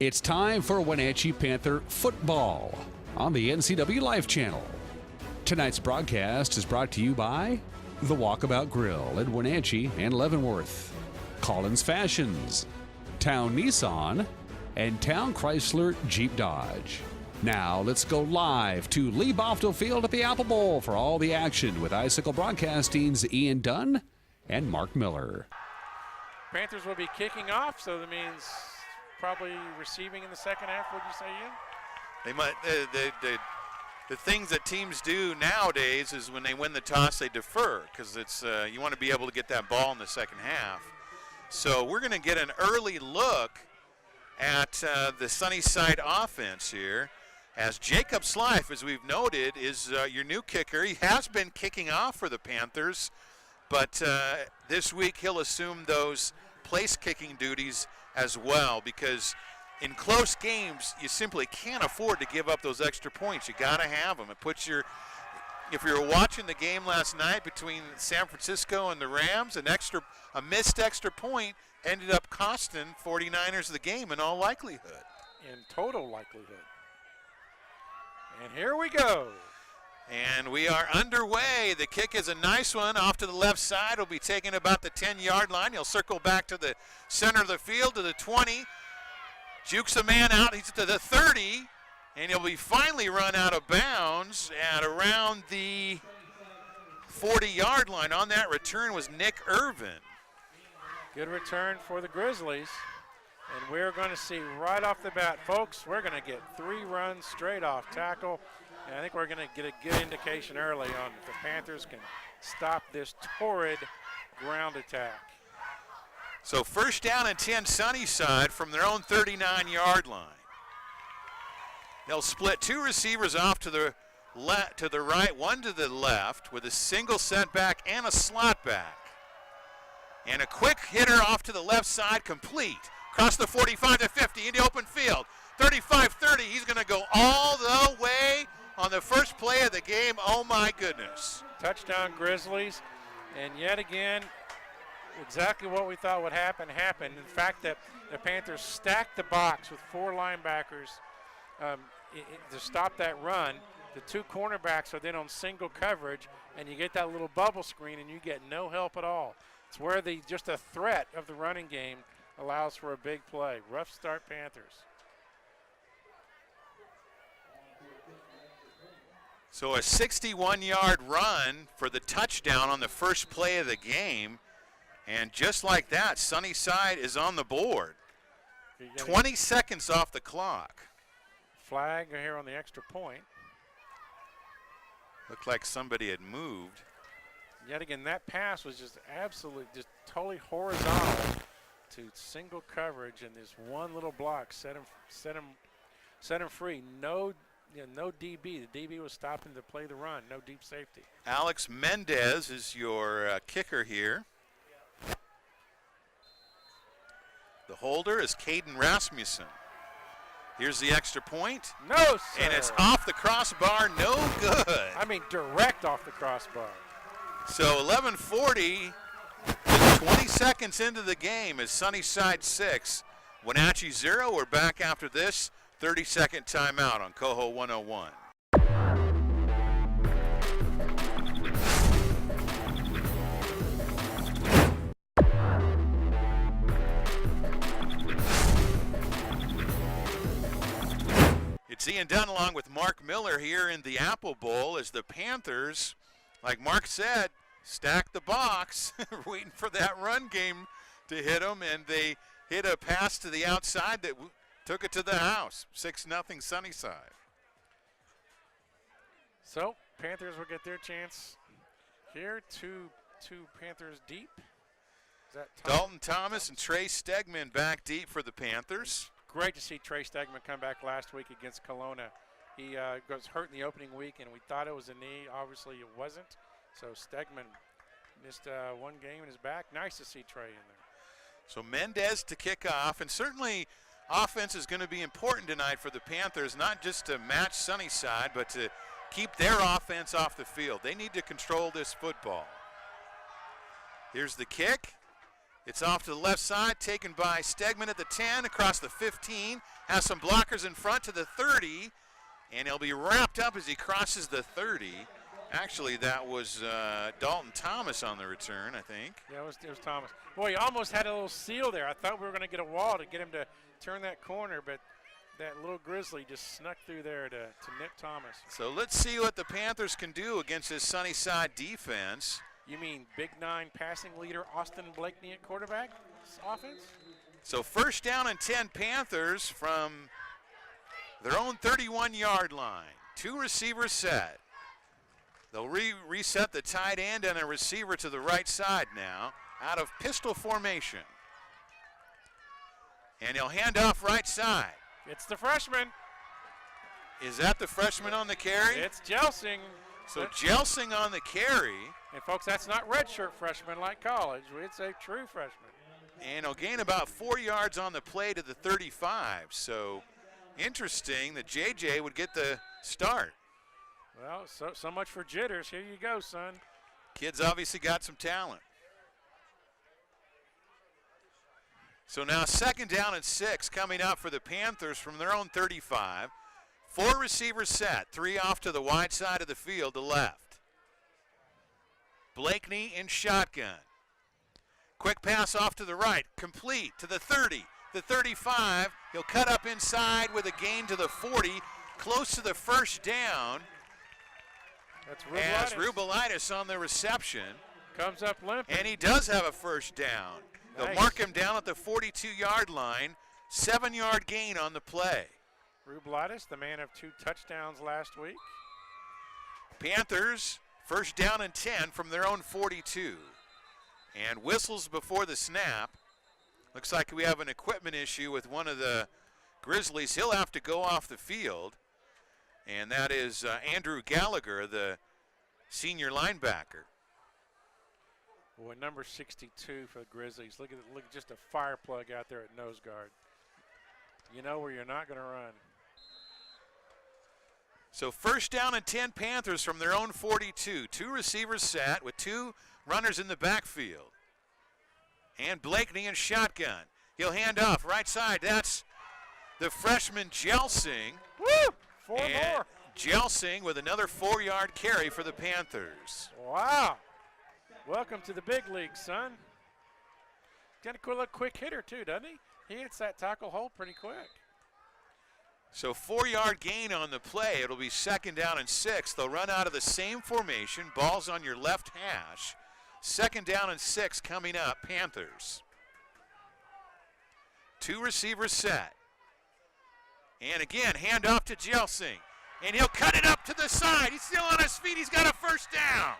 It's time for Wenatchee Panther football on the NCW Life Channel. Tonight's broadcast is brought to you by the Walkabout Grill at Wenatchee and Leavenworth, Collins Fashions, Town Nissan, and Town Chrysler Jeep Dodge. Now let's go live to Lee Bofto Field at the Apple Bowl for all the action with Icicle Broadcasting's Ian Dunn and Mark Miller. Panthers will be kicking off, so that means probably receiving in the second half, would you say, Ian? They might. The things that teams do nowadays is when they win the toss, they defer, because it's you want to be able to get that ball in the second half. So we're going to get an early look at the Sunnyside offense here, as Jacob Slife, as we've noted, is your new kicker. He has been kicking off for the Panthers, but this week he'll assume those place kicking duties as well, because in close games you simply can't afford to give up those extra points. You got to have them. It puts your, if you were watching the game last night between San Francisco and the Rams, a missed extra point ended up costing 49ers the game in all likelihood. In total likelihood. And here we go. And we are underway. The kick is a nice one off to the left side. It'll be taken about the 10-yard line. He'll circle back to the center of the field, to the 20. Jukes a man out. He's to the 30. And he'll be finally run out of bounds at around the 40-yard line. On that return was Nick Irvin. Good return for the Grizzlies. And we're going to see right off the bat, folks, we're going to get 3 runs straight off tackle. And I think we're going to get a good indication early on if the Panthers can stop this torrid ground attack. So first down and 10 Sunnyside from their own 39-yard line. They'll split 2 receivers off to the right, 1 to the left, with a single setback and a slot back. And a quick hitter off to the left side, complete. Across the 45 to 50 in the open field. 35-30, he's going to go all the way on the first play of the game. Oh my goodness. Touchdown Grizzlies, and yet again, exactly what we thought would happen happened. In fact, that the Panthers stacked the box with 4 linebackers to stop that run. The 2 cornerbacks are then on single coverage, and you get that little bubble screen and you get no help at all. It's where just a threat of the running game allows for a big play. Rough start, Panthers. So a 61-yard run for the touchdown on the first play of the game. And just like that, Sunnyside is on the board. 20 seconds off the clock. Flag here on the extra point. Looked like somebody had moved. Yet again, that pass was just absolutely, just totally horizontal to single coverage, and this one little block set him free. No DB. The DB was stopping to play the run. No deep safety. Alex Mendez is your kicker here. The holder is Caden Rasmussen. Here's the extra point. No, sir. And it's off the crossbar. No good. I mean, direct off the crossbar. So 11:40, 20 seconds into the game is Sunnyside 6, Wenatchee 0. We're back after this 30-second timeout on Coho 101. It's Ian Dunn along with Mark Miller here in the Apple Bowl as the Panthers, like Mark said, stack the box, waiting for that run game to hit them, and they hit a pass to the outside that took it to the house. 6-0 Sunnyside. So Panthers will get their chance here. Two Panthers deep. Is that Dalton Thomas and Trey Stegman back deep for the Panthers. Great to see Trey Stegman come back last week against Kelowna. He was hurt in the opening week, and we thought it was a knee. Obviously, it wasn't. So Stegman missed 1 game and is back. Nice to see Trey in there. So Mendez to kick off, and certainly offense is going to be important tonight for the Panthers, not just to match Sunnyside, but to keep their offense off the field. They need to control this football. Here's the kick. It's off to the left side, taken by Stegman at the 10, across the 15, has some blockers in front to the 30, and he'll be wrapped up as he crosses the 30. Actually, that was Dalton Thomas on the return, I think. Yeah, it was Thomas. Boy, he almost had a little seal there. I thought we were going to get a wall to get him to turn that corner, but that little Grizzly just snuck through there to nip Thomas. So let's see what the Panthers can do against this Sunnyside defense. You mean Big 9 passing leader Austin Blakeney at quarterback offense? So first down and 10 Panthers from their own 31-yard line. 2 receivers set. They'll reset the tight end and a receiver to the right side now out of pistol formation. And he'll hand off right side. It's the freshman. Is that the freshman on the carry? It's Jelsing. So Jelsing on the carry. And folks, that's not redshirt freshman like college. It's a true freshman. And he'll gain about 4 yards on the play to the 35. So interesting that JJ would get the start. Well, so much for jitters. Here you go, son. Kid's obviously got some talent. So now second down and 6 coming up for the Panthers from their own 35. 4 receivers set, 3 off to the wide side of the field to left. Blakeney in shotgun. Quick pass off to the right, complete to the 30, the 35. He'll cut up inside with a gain to the 40, close to the first down. That's Rubelitis. As Rubelitis on the reception. Comes up limping. And he does have a first down. Nice. They'll mark him down at the 42-yard line. 7-yard gain on the play. Rubelitis, the man of 2 touchdowns last week. Panthers, first down and 10 from their own 42. And whistles before the snap. Looks like we have an equipment issue with one of the Grizzlies. He'll have to go off the field. And that is Andrew Gallagher, the senior linebacker. Boy, number 62 for the Grizzlies. Look at just a fire plug out there at nose guard. You know where you're not going to run. So first down and 10 Panthers from their own 42. 2 receivers set with 2 runners in the backfield. And Blakeney in shotgun. He'll hand off right side. That's the freshman Jelsing. Woo! 4 and more. Jelsing with another 4-yard carry for the Panthers. Wow. Welcome to the big league, son. Got a little quick hitter too, doesn't he? He hits that tackle hole pretty quick. So 4-yard gain on the play. It'll be second down and 6. They'll run out of the same formation. Ball's on your left hash. Second down and 6 coming up, Panthers. 2 receivers set. And again, hand off to Jelsing. And he'll cut it up to the side. He's still on his feet. He's got a first down.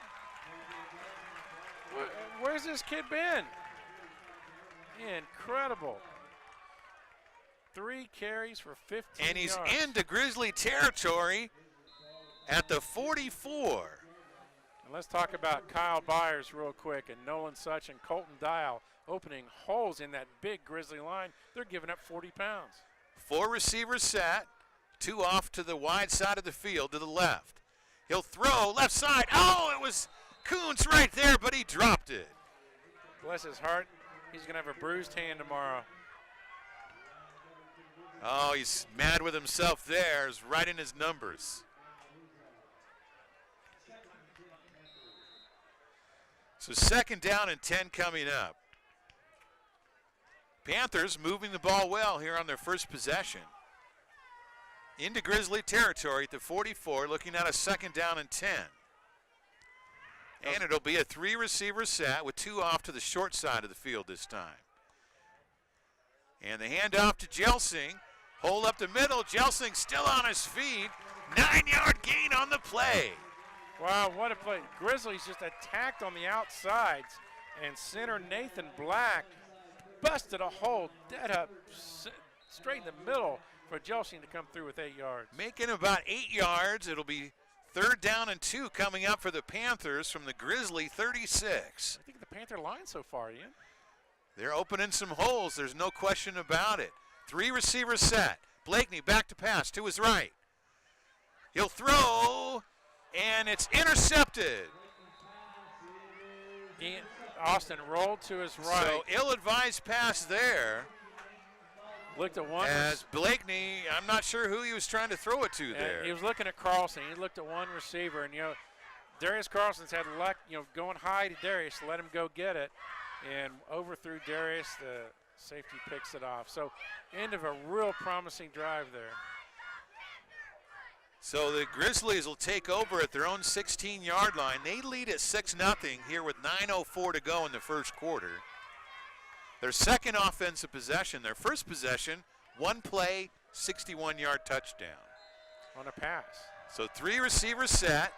Where's this kid been? Incredible. 3 carries for 15 And he's yards. into Grizzly territory at the 44. And let's talk about Kyle Byers real quick and Nolan Such and Colton Dial opening holes in that big Grizzly line. They're giving up 40 pounds. 4 receivers set, 2 off to the wide side of the field to the left. He'll throw left side. Oh, it was Coons right there, but he dropped it. Bless his heart. He's going to have a bruised hand tomorrow. Oh, he's mad with himself there. He's right in his numbers. So second down and 10 coming up. Panthers moving the ball well here on their first possession. Into Grizzly territory at the 44, looking at a second down and 10. And it'll be a 3 receiver set with 2 off to the short side of the field this time. And the handoff to Jelsing. Hold up the middle. Jelsing still on his feet. 9-yard gain on the play. Wow, what a play. Grizzlies just attacked on the outsides, and center Nathan Black busted a hole dead up straight in the middle for Jelsing to come through with 8 yards. Making about 8 yards. It'll be third down and 2 coming up for the Panthers from the Grizzly 36. I think the Panther line so far, Ian. They're opening some holes. There's no question about it. 3 receivers set. Blakeney back to pass to his right. He'll throw, and it's intercepted. Ian, Austin rolled to his right. So ill-advised pass there. Looked at one. As Blakeney, I'm not sure who he was trying to throw it to there. He was looking at Carlson. He looked at one receiver, and Darius Carlson's had luck, going high to Darius to let him go get it, and overthrew Darius. The safety picks it off. So end of a real promising drive there. So the Grizzlies will take over at their own 16-yard line. They lead at 6-0 here with 9:04 to go in the first quarter. Their second offensive possession, their first possession, one play, 61-yard touchdown. On a pass. So 3 receivers set,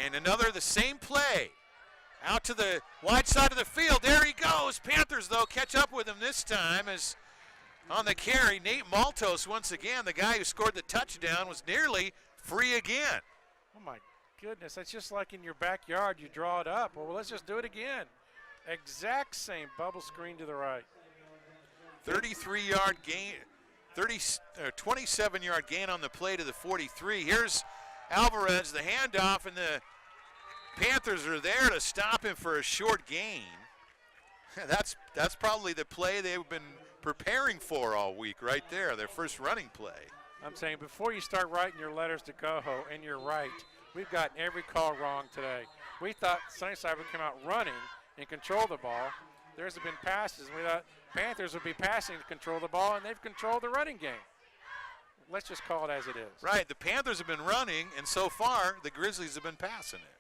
and another the same play. Out to the wide side of the field, there he goes. Panthers, though, catch up with him this time as on the carry, Nate Maltos, once again, the guy who scored the touchdown, was nearly free again. Oh, my goodness. That's just like in your backyard. You draw it up. Well, let's just do it again. Exact same bubble screen to the right. 33-yard gain, 27-yard gain on the play to the 43. Here's Alvarez, the handoff, and the Panthers are there to stop him for a short gain. That's probably the play they've been preparing for all week right there, their first running play. I'm saying before you start writing your letters to Coho, and you're right, we've gotten every call wrong today. We thought Sunnyside would come out running and control the ball. There's been passes. We thought Panthers would be passing to control the ball, and they've controlled the running game. Let's just call it as it is. Right, the Panthers have been running, and so far the Grizzlies have been passing it.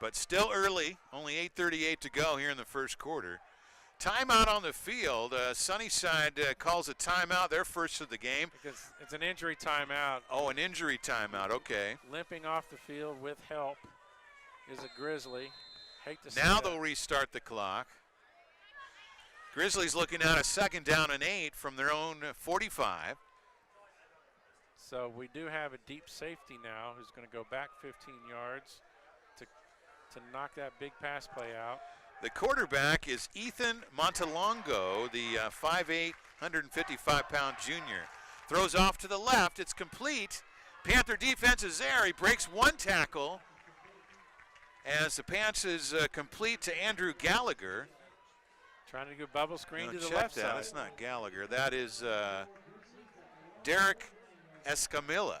But still early, only 8:38 to go here in the first quarter. Timeout on the field. Sunnyside calls a timeout, their first of the game. Because it's an injury timeout. Oh, an injury timeout, okay. Limping off the field with help is a Grizzly. Hate to see now that. They'll restart the clock. Grizzlies looking at a 2nd down and 8 from their own 45. So we do have a deep safety now who's going to go back 15 yards to knock that big pass play out. The quarterback is Ethan Montalongo, the 5'8", 155-pound junior. Throws off to the left. It's complete. Panther defense is there. He breaks one tackle as the pass is complete to Andrew Gallagher. Trying to go bubble screen to the check left that. side. That's not Gallagher. That is Derek Escamilla.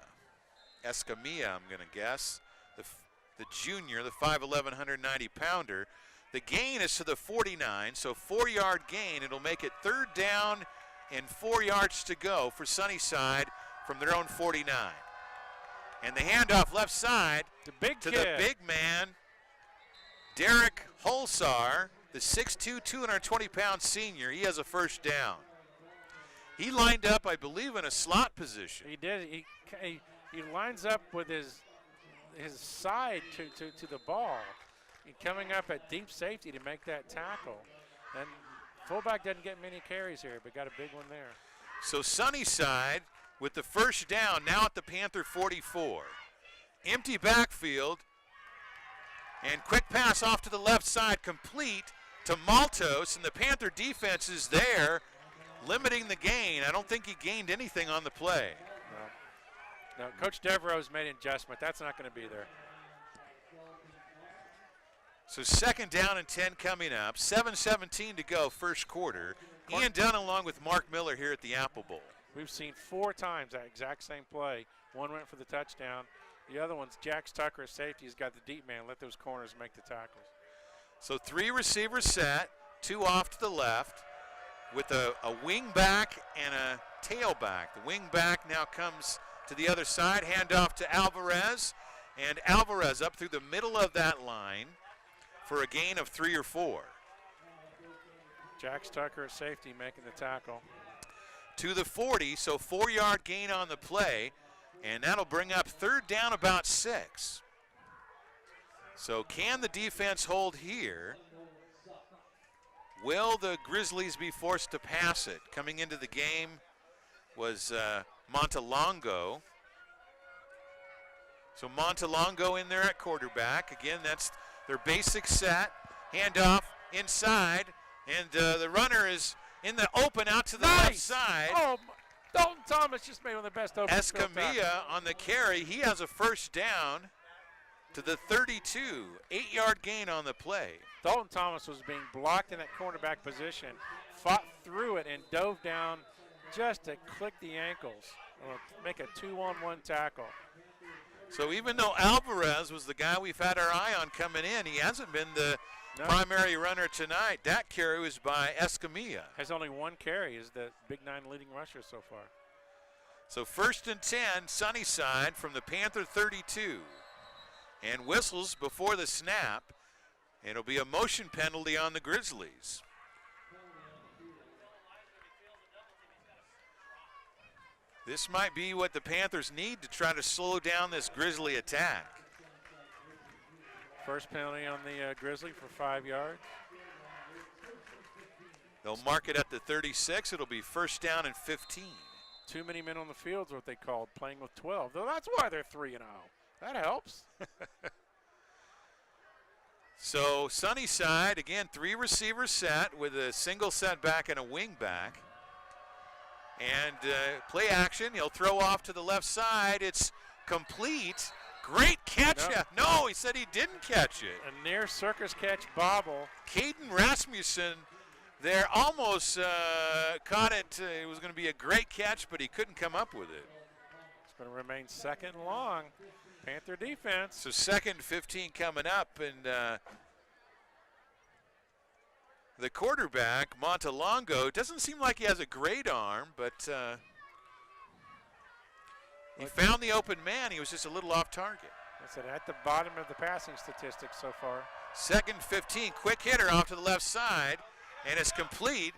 Escamilla, I'm going to guess. The junior, the 5'11", 190-pounder. The gain is to the 49, so 4-yard gain. It'll make it 3rd down and 4 yards to go for Sunnyside from their own 49. And the handoff left side the big to kid. the big man, Derek Holsar, the 6'2", 220-pound senior. He has a first down. He lined up, I believe, in a slot position. He did. He lines up with his side to the ball. Coming up at deep safety to make that tackle. And fullback doesn't get many carries here, but got a big one there. So Sunnyside with the first down now at the Panther 44. Empty backfield. And quick pass off to the left side, complete to Maltos, and the Panther defense is there, limiting the gain. I don't think he gained anything on the play. No, Coach Devereaux's made an adjustment. That's not going to be there. So 2nd down and 10 coming up. 7:17 to go, first quarter. Ian Dunn along with Mark Miller here at the Apple Bowl. We've seen 4 times that exact same play. One went for the touchdown. The other one's Jax Tucker, safety, has got the deep man. Let those corners make the tackles. So 3 receivers set, 2 off to the left with a wing back and a tailback. The wing back now comes to the other side, handoff to Alvarez, and Alvarez up through the middle of that line for a gain of 3 or 4. Jax Tucker at safety making the tackle. To the 40, so 4-yard gain on the play, and that'll bring up 3rd down about 6. So can the defense hold here? Will the Grizzlies be forced to pass it? Coming into the game was Montalongo. So Montalongo in there at quarterback. Again, that's their basic set. Handoff inside, and the runner is in the open out to the left side. Oh, Dalton Thomas just made one of the best open field tackles. Escamilla on the carry. He has a first down to the 32. 8-yard gain on the play. Dalton Thomas was being blocked in that cornerback position, fought through it, and dove down just to click the ankles, or make a 2-on-1 tackle. So even though Alvarez was the guy we've had our eye on coming in, he hasn't been the primary runner tonight. That carry was by Escamilla. Has only one carry, is the Big 9 leading rusher so far. So 1st and 10, Sunnyside from the Panther 32. And whistles before the snap. It'll be a motion penalty on the Grizzlies. This might be what the Panthers need to try to slow down this Grizzly attack. First penalty on the Grizzly for 5 yards. They'll mark it at the 36. It'll be 1st down and 15. Too many men on the field is what they called, playing with 12. Though that's why they're 3-0. That helps. So Sunnyside, again, 3 receivers set with a single setback and a wing back. And play action. He'll throw off to the left side. It's complete. Great catch. No, he said he didn't catch it. A near circus catch bobble. Caden Rasmussen there almost caught it. It was going to be a great catch, but he couldn't come up with it. It's going to remain 2nd and long. Panther defense. So 2nd and 15 coming up, and the quarterback, Montalongo, doesn't seem like he has a great arm, but he found the open man. He was just a little off target. I said at the bottom of the passing statistics so far. 2nd and 15, quick hitter off to the left side, and it's complete.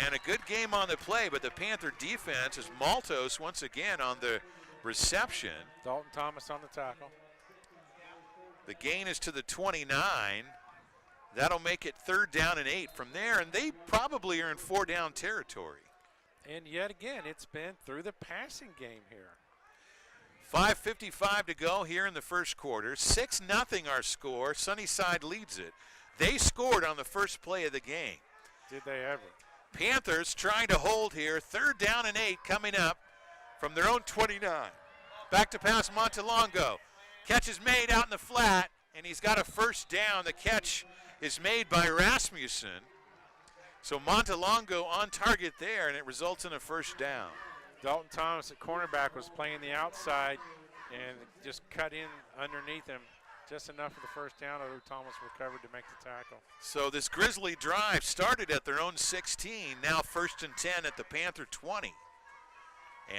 And a good game on the play, but the Panther defense is Maltos once again on the reception. Dalton Thomas on the tackle. The gain is to the 29. That'll make it 3rd down and 8 from there, and they probably are in 4-down territory. And yet again, it's been through the passing game here. 5:55 to go here in the first quarter. 6-0 our score. Sunnyside leads it. They scored on the first play of the game. Did they ever? Panthers trying to hold here. 3rd down and 8 coming up from their own 29. Back to pass Montalongo. Catch is made out in the flat, and he's got a 1st down. The catch is made by Rasmussen. So Montalongo on target there, and it results in a 1st down. Dalton Thomas at cornerback was playing the outside and just cut in underneath him. Just enough for the 1st down, although Thomas recovered to make the tackle. So this Grizzly drive started at their own 16, now 1st and 10 at the Panther 20.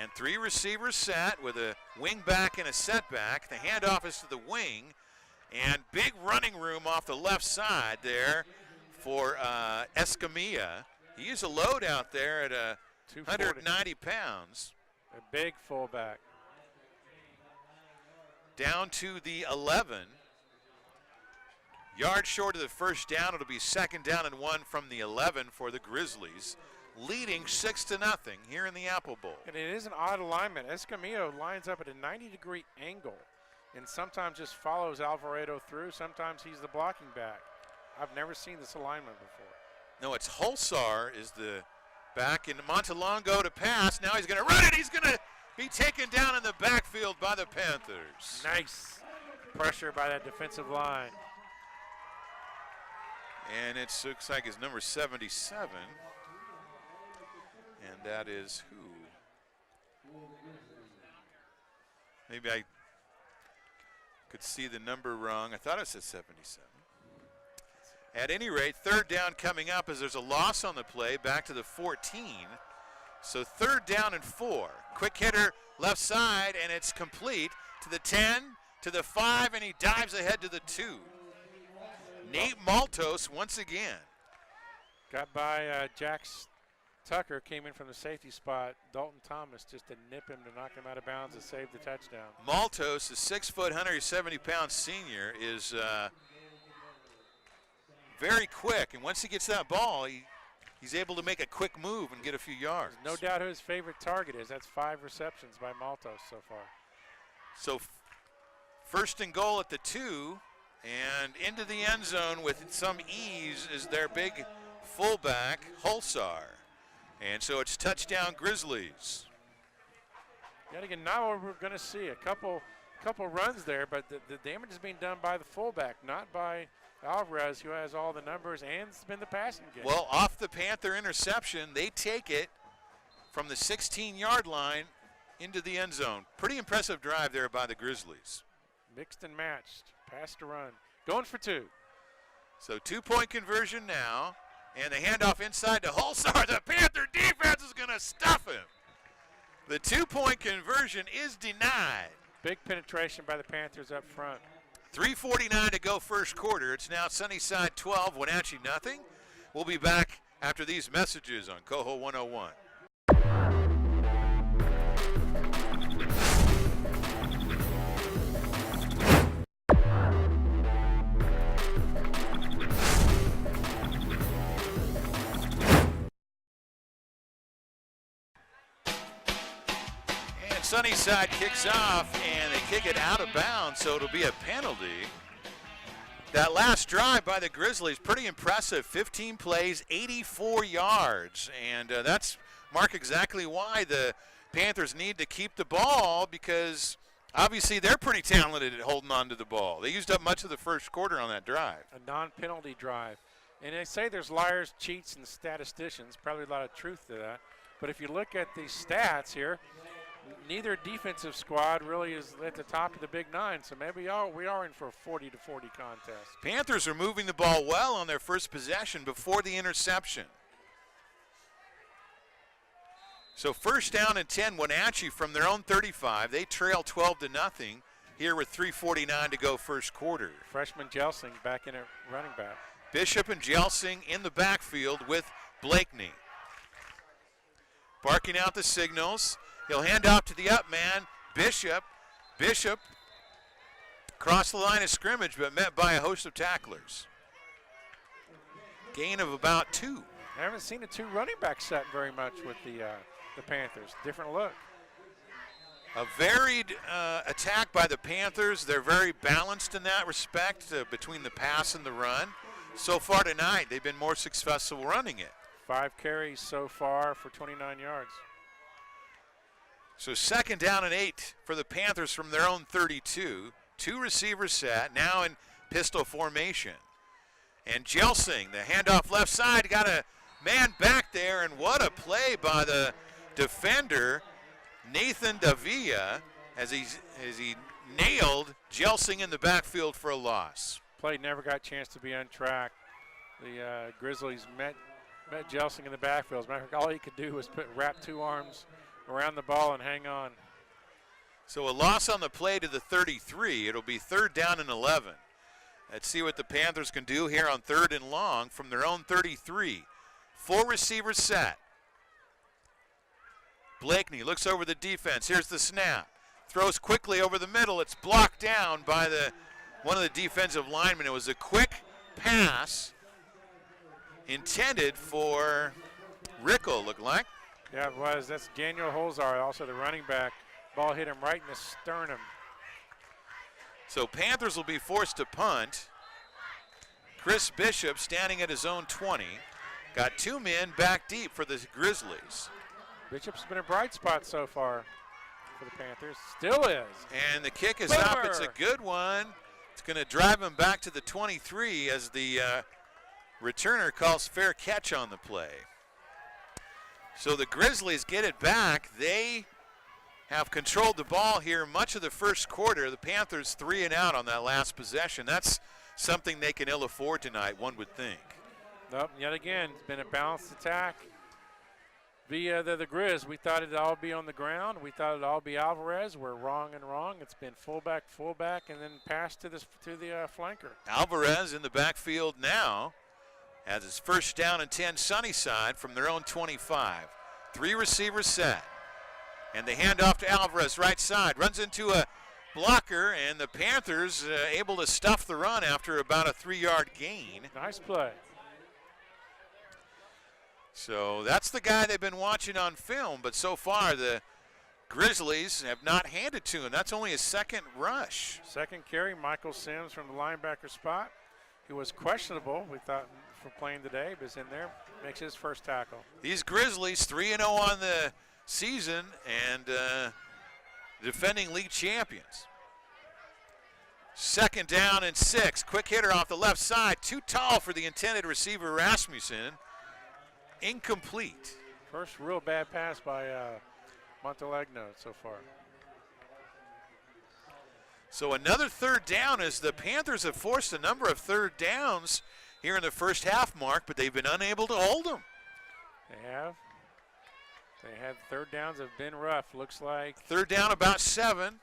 And 3 receivers set with a wing back and a setback. The handoff is to the wing, and big running room off the left side there for Escamilla. He used a load out there at 190 pounds. A big fullback. Down to the 11. Yard short of the 1st down. It'll be 2nd down and 1 from the 11 for the Grizzlies, leading 6-0 here in the Apple Bowl. And it is an odd alignment. Escamillo lines up at a 90-degree angle and sometimes just follows Alvarado through. Sometimes he's the blocking back. I've never seen this alignment before. No, it's Hulsar is the back, and Montalongo to pass. Now he's going to run it. He's going to be taken down in the backfield by the Panthers. Nice pressure by that defensive line. And it looks like it's number 77. And that is who? Maybe I could see the number wrong. I thought it said 77. At any rate, 3rd down coming up as there's a loss on the play, back to the 14. So 3rd down and 4. Quick hitter left side, and it's complete to the 10, to the 5, and he dives ahead to the 2. Nate Maltos once again. Got by Jax Tucker, came in from the safety spot. Dalton Thomas just to nip him to knock him out of bounds and save the touchdown. Maltos, the 6', 170-pound senior, is very quick, and once he gets that ball, he's able to make a quick move and get a few yards. There's no doubt who his favorite target is. That's 5 receptions by Maltos so far. So 1st and goal at the 2, and into the end zone with some ease is their big fullback, Hulsar. And so it's touchdown Grizzlies. Yet again, now what we're going to see, a couple couple runs there, but the damage is being done by the fullback, not by Alvarez, who has all the numbers and has been the passing game. Well, off the Panther interception, they take it from the 16-yard line into the end zone. Pretty impressive drive there by the Grizzlies. Mixed and matched, pass to run. Going for 2. So 2-point conversion now, and the handoff inside to Holsar. The Panther defense is going to stuff him. The 2-point conversion is denied. Big penetration by the Panthers up front. 3:49 to go first quarter. It's now Sunnyside 12, Wenatchee nothing. We'll be back after these messages on Coho 101. Sunnyside kicks off, and they kick it out of bounds, so it'll be a penalty. That last drive by the Grizzlies, pretty impressive. 15 plays, 84 yards, and that's, Mark, exactly why the Panthers need to keep the ball, because obviously they're pretty talented at holding on to the ball. They used up much of the first quarter on that drive. A non-penalty drive. And they say there's liars, cheats, and statisticians. Probably a lot of truth to that. But if you look at the stats here, neither defensive squad really is at the top of the Big Nine, so maybe we are in for a 40-40 contest. Panthers are moving the ball well on their first possession before the interception. So first down and 10, Wenatchee from their own 35. They trail 12-0 here with 3:49 to go first quarter. Freshman Jelsing back in at running back. Bishop and Jelsing in the backfield with Blakeney. Barking out the signals. He'll hand off to the up man, Bishop. Bishop crossed the line of scrimmage, but met by a host of tacklers. Gain of about 2. I haven't seen a 2 running back set very much with the Panthers. Different look. A varied attack by the Panthers. They're very balanced in that respect between the pass and the run. So far tonight, they've been more successful running it. 5 carries so far for 29 yards. So second down and 8 for the Panthers from their own 32. 2 receivers set, now in pistol formation. And Jelsing, the handoff left side, got a man back there, and what a play by the defender, Nathan Davia, as he nailed Jelsing in the backfield for a loss. Play never got a chance to be on track. The Grizzlies met Jelsing in the backfield. As a matter of fact, all he could do was wrap 2 arms around the ball and hang on. So a loss on the play to the 33. It'll be third down and 11. Let's see what the Panthers can do here on 3rd and long from their own 33. 4 receivers set. Blakeney looks over the defense. Here's the snap. Throws quickly over the middle. It's blocked down by one of the defensive linemen. It was a quick pass intended for Rickle, looked like. Yeah, it was. That's Daniel Holzar, also the running back. Ball hit him right in the sternum. So Panthers will be forced to punt. Chris Bishop standing at his own 20. Got 2 men back deep for the Grizzlies. Bishop's been a bright spot so far for the Panthers. Still is. And the kick is up. It's a good one. It's going to drive him back to the 23 as the returner calls fair catch on the play. So the Grizzlies get it back. They have controlled the ball here much of the first quarter. The Panthers 3 and out on that last possession. That's something they can ill afford tonight, one would think. Nope, yet again, it's been a balanced attack via the Grizz. We thought it'd all be on the ground. We thought it'd all be Alvarez. We're wrong. It's been fullback, and then pass to the flanker. Alvarez in the backfield now. As his first down and 10, Sunnyside from their own 25. 3 receivers set. And the handoff to Alvarez, right side. Runs into a blocker, and the Panthers able to stuff the run after about a 3-yard gain. Nice play. So that's the guy they've been watching on film, but so far the Grizzlies have not handed to him. That's only his second rush. Second carry, Michael Sims from the linebacker spot, who was questionable, we thought, for playing today, but is in there, makes his first tackle. These Grizzlies 3-0 on the season and defending league champions. Second down and 6. Quick hitter off the left side. Too tall for the intended receiver, Rasmussen. Incomplete. First real bad pass by Montalegno so far. So another third down as the Panthers have forced a number of third downs here in the first half, Mark, but they've been unable to hold them. They have. They have third downs have been rough, looks like. Third down about 7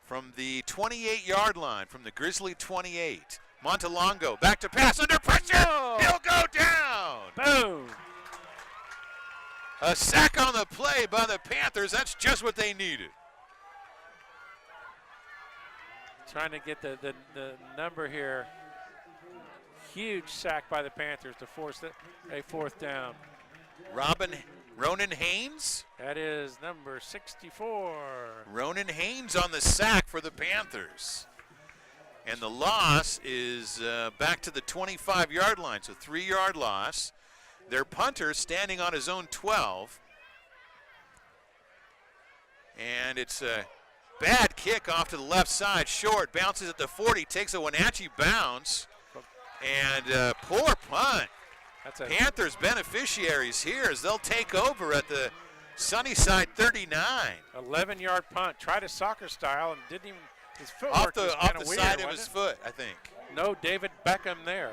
from the 28-yard line, from the Grizzly 28. Montalongo back to pass under pressure. Oh. He'll go down. Boom. A sack on the play by the Panthers. That's just what they needed. Trying to get the number here. Huge sack by the Panthers to force a fourth down. Ronan Haynes. That is number 64. Ronan Haynes on the sack for the Panthers. And the loss is back to the 25-yard line, so 3-yard loss. Their punter standing on his own 12. And it's a bad kick off to the left side, short, bounces at the 40, takes a Wenatchee bounce, and poor punt. Panthers beneficiaries here as they'll take over at the Sunnyside 39. 11-yard punt, tried a soccer style and didn't even, his footwork was off kind the of weird, side of his foot, I think. No David Beckham there.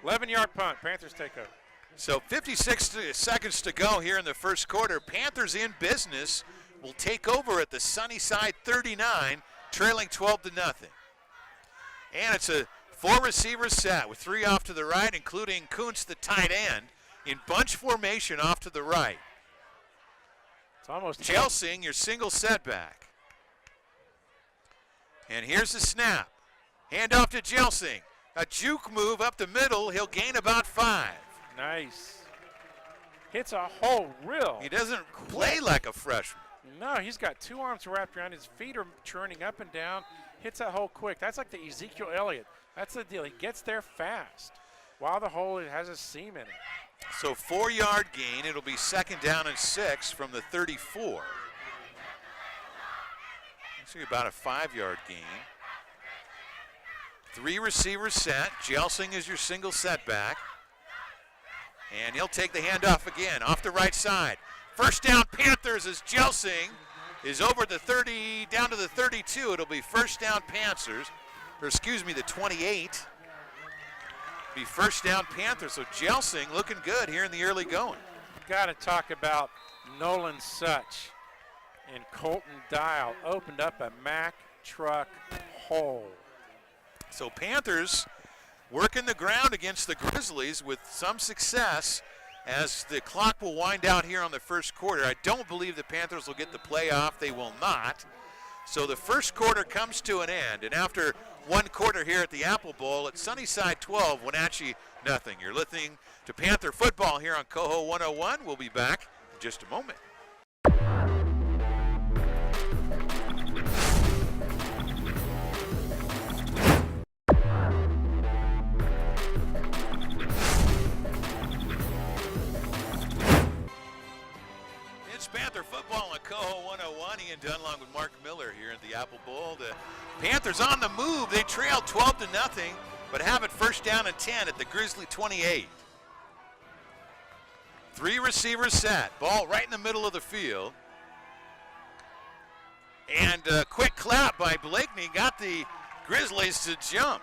11-yard punt, Panthers take over. So 56 seconds to go here in the first quarter. Panthers in business will take over at the Sunnyside 39, trailing 12-0. And it's a 4-receiver set with 3 off to the right, including Kuntz, the tight end, in bunch formation off to the right. It's almost Jelsing, your single setback. And here's the snap. Hand off to Jelsing. A juke move up the middle. He'll gain about 5. Nice. Hits a hole real. He doesn't play like a freshman. No, he's got 2 arms wrapped around. His feet are churning up and down. Hits that hole quick. That's like the Ezekiel Elliott. That's the deal. He gets there fast. While the hole it has a seam in it. So 4-yard gain. It'll be second down and 6 from the 34. Actually about a 5-yard gain. 3 receivers set. Jelsing is your single setback. And he'll take the handoff again, off the right side. First down Panthers as Jelsing is over the 30, down to the 32. It'll be first down Panthers, or excuse me, the 28. Be first down Panthers. So Jelsing looking good here in the early going. Got to talk about Nolan Such and Colton Dial opened up a Mack truck hole. So Panthers working the ground against the Grizzlies with some success as the clock will wind out here on the first quarter. I don't believe the Panthers will get the playoff. They will not. So the first quarter comes to an end. And after one quarter here at the Apple Bowl, at Sunnyside 12, Wenatchee nothing. You're listening to Panther football here on Coho 101. We'll be back in just a moment. Panther football on Coho 101. Ian Dunlong with Mark Miller here at the Apple Bowl. The Panthers on the move. They trail 12-0, but have it first down and 10 at the Grizzly 28. 3 receivers set. Ball right in the middle of the field. And a quick clap by Blakeney got the Grizzlies to jump.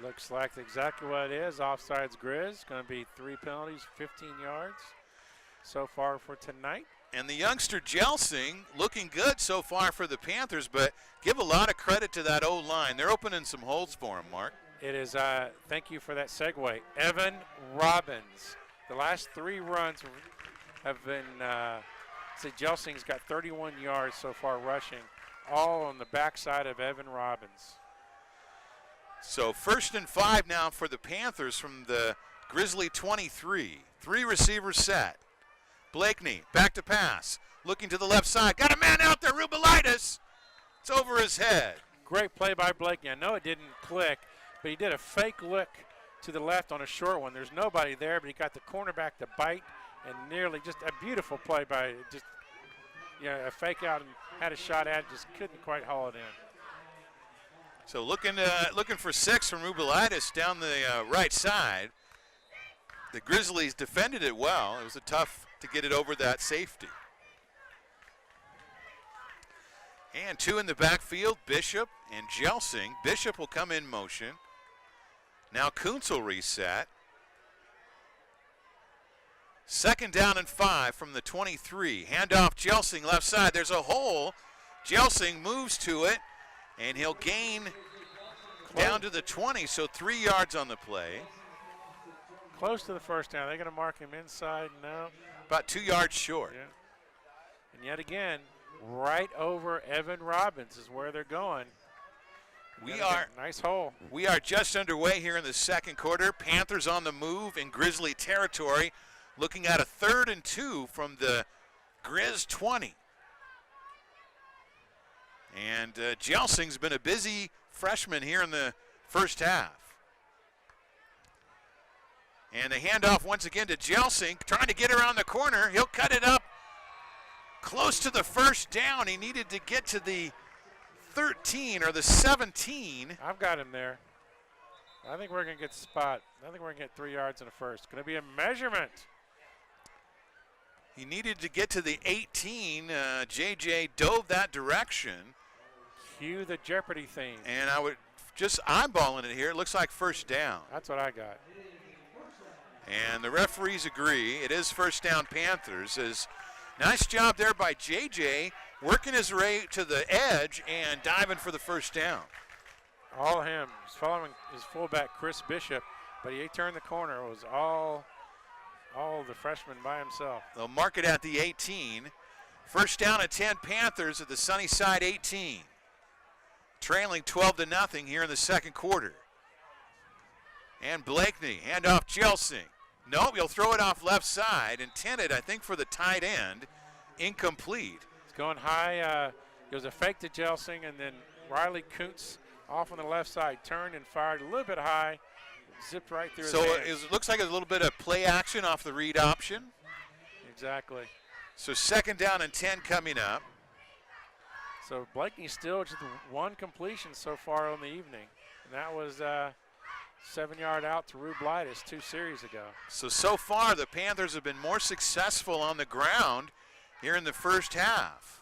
Looks like exactly what it is. Offsides Grizz. Going to be 3 penalties, 15 yards. So far for tonight. And the youngster Jelsing looking good so far for the Panthers, but give a lot of credit to that O-line. They're opening some holes for him, Mark. It is, thank you for that segue. Evan Robbins. The last 3 runs have been, Jelsing's got 31 yards so far rushing, all on the backside of Evan Robbins. So 1st and 5 now for the Panthers from the Grizzly 23. 3 receivers set. Blakeney, back to pass, looking to the left side. Got a man out there, Rubilitis. It's over his head. Great play by Blakeney. I know it didn't click, but he did a fake look to the left on a short one. There's nobody there, but he got the cornerback to bite, and nearly just a beautiful play by just a fake out and had a shot at it, just couldn't quite haul it in. So looking for 6 from Rubilitis down the right side. The Grizzlies defended it well. It was tough to get it over that safety. And 2 in the backfield, Bishop and Jelsing. Bishop will come in motion. Now Kuntz will reset. 2nd down and 5 from the 23. Handoff Jelsing left side. There's a hole. Jelsing moves to it, and he'll gain down to the 20, so 3 yards on the play. Close to the first down. They're going to mark him inside. No. About 2 yards short. Yeah. And yet again, right over Evan Robbins is where they're going. Nice hole. We are just underway here in the second quarter. Panthers on the move in Grizzly territory, looking at a 3rd and 2 from the Grizz 20. And Jelsing's been a busy freshman here in the first half. And the handoff once again to Jelsing, trying to get around the corner. He'll cut it up close to the first down. He needed to get to the 13 or the 17. I've got him there. I think we're going to get the spot. I think we're going to get 3 yards in the first. Going to be a measurement. He needed to get to the 18. JJ dove that direction. Cue the Jeopardy theme. And I would just eyeballing it here. It looks like first down. That's what I got. And the referees agree. It is first down Panthers. Nice job there by JJ, working his way to the edge and diving for the first down. All him. He's following his fullback, Chris Bishop, but he turned the corner. It was all the freshman by himself. They'll mark it at the 18. First down and 10 Panthers at the Sunnyside 18. Trailing 12-0 here in the second quarter. And Blakeney, handoff Jelsing. Nope, he'll throw it off left side, intended, I think, for the tight end. Incomplete. It's going high. It was a fake to Jelsing, and then Riley Kuntz off on the left side turned and fired a little bit high, zipped right through so his hands. It looks like a little bit of play action off the read option. Exactly. So 2nd down and 10 coming up. So Blakeney still just 1 completion so far on the evening, and that was 7-yard out to Rubilitis 2 series ago. So far the Panthers have been more successful on the ground here in the first half.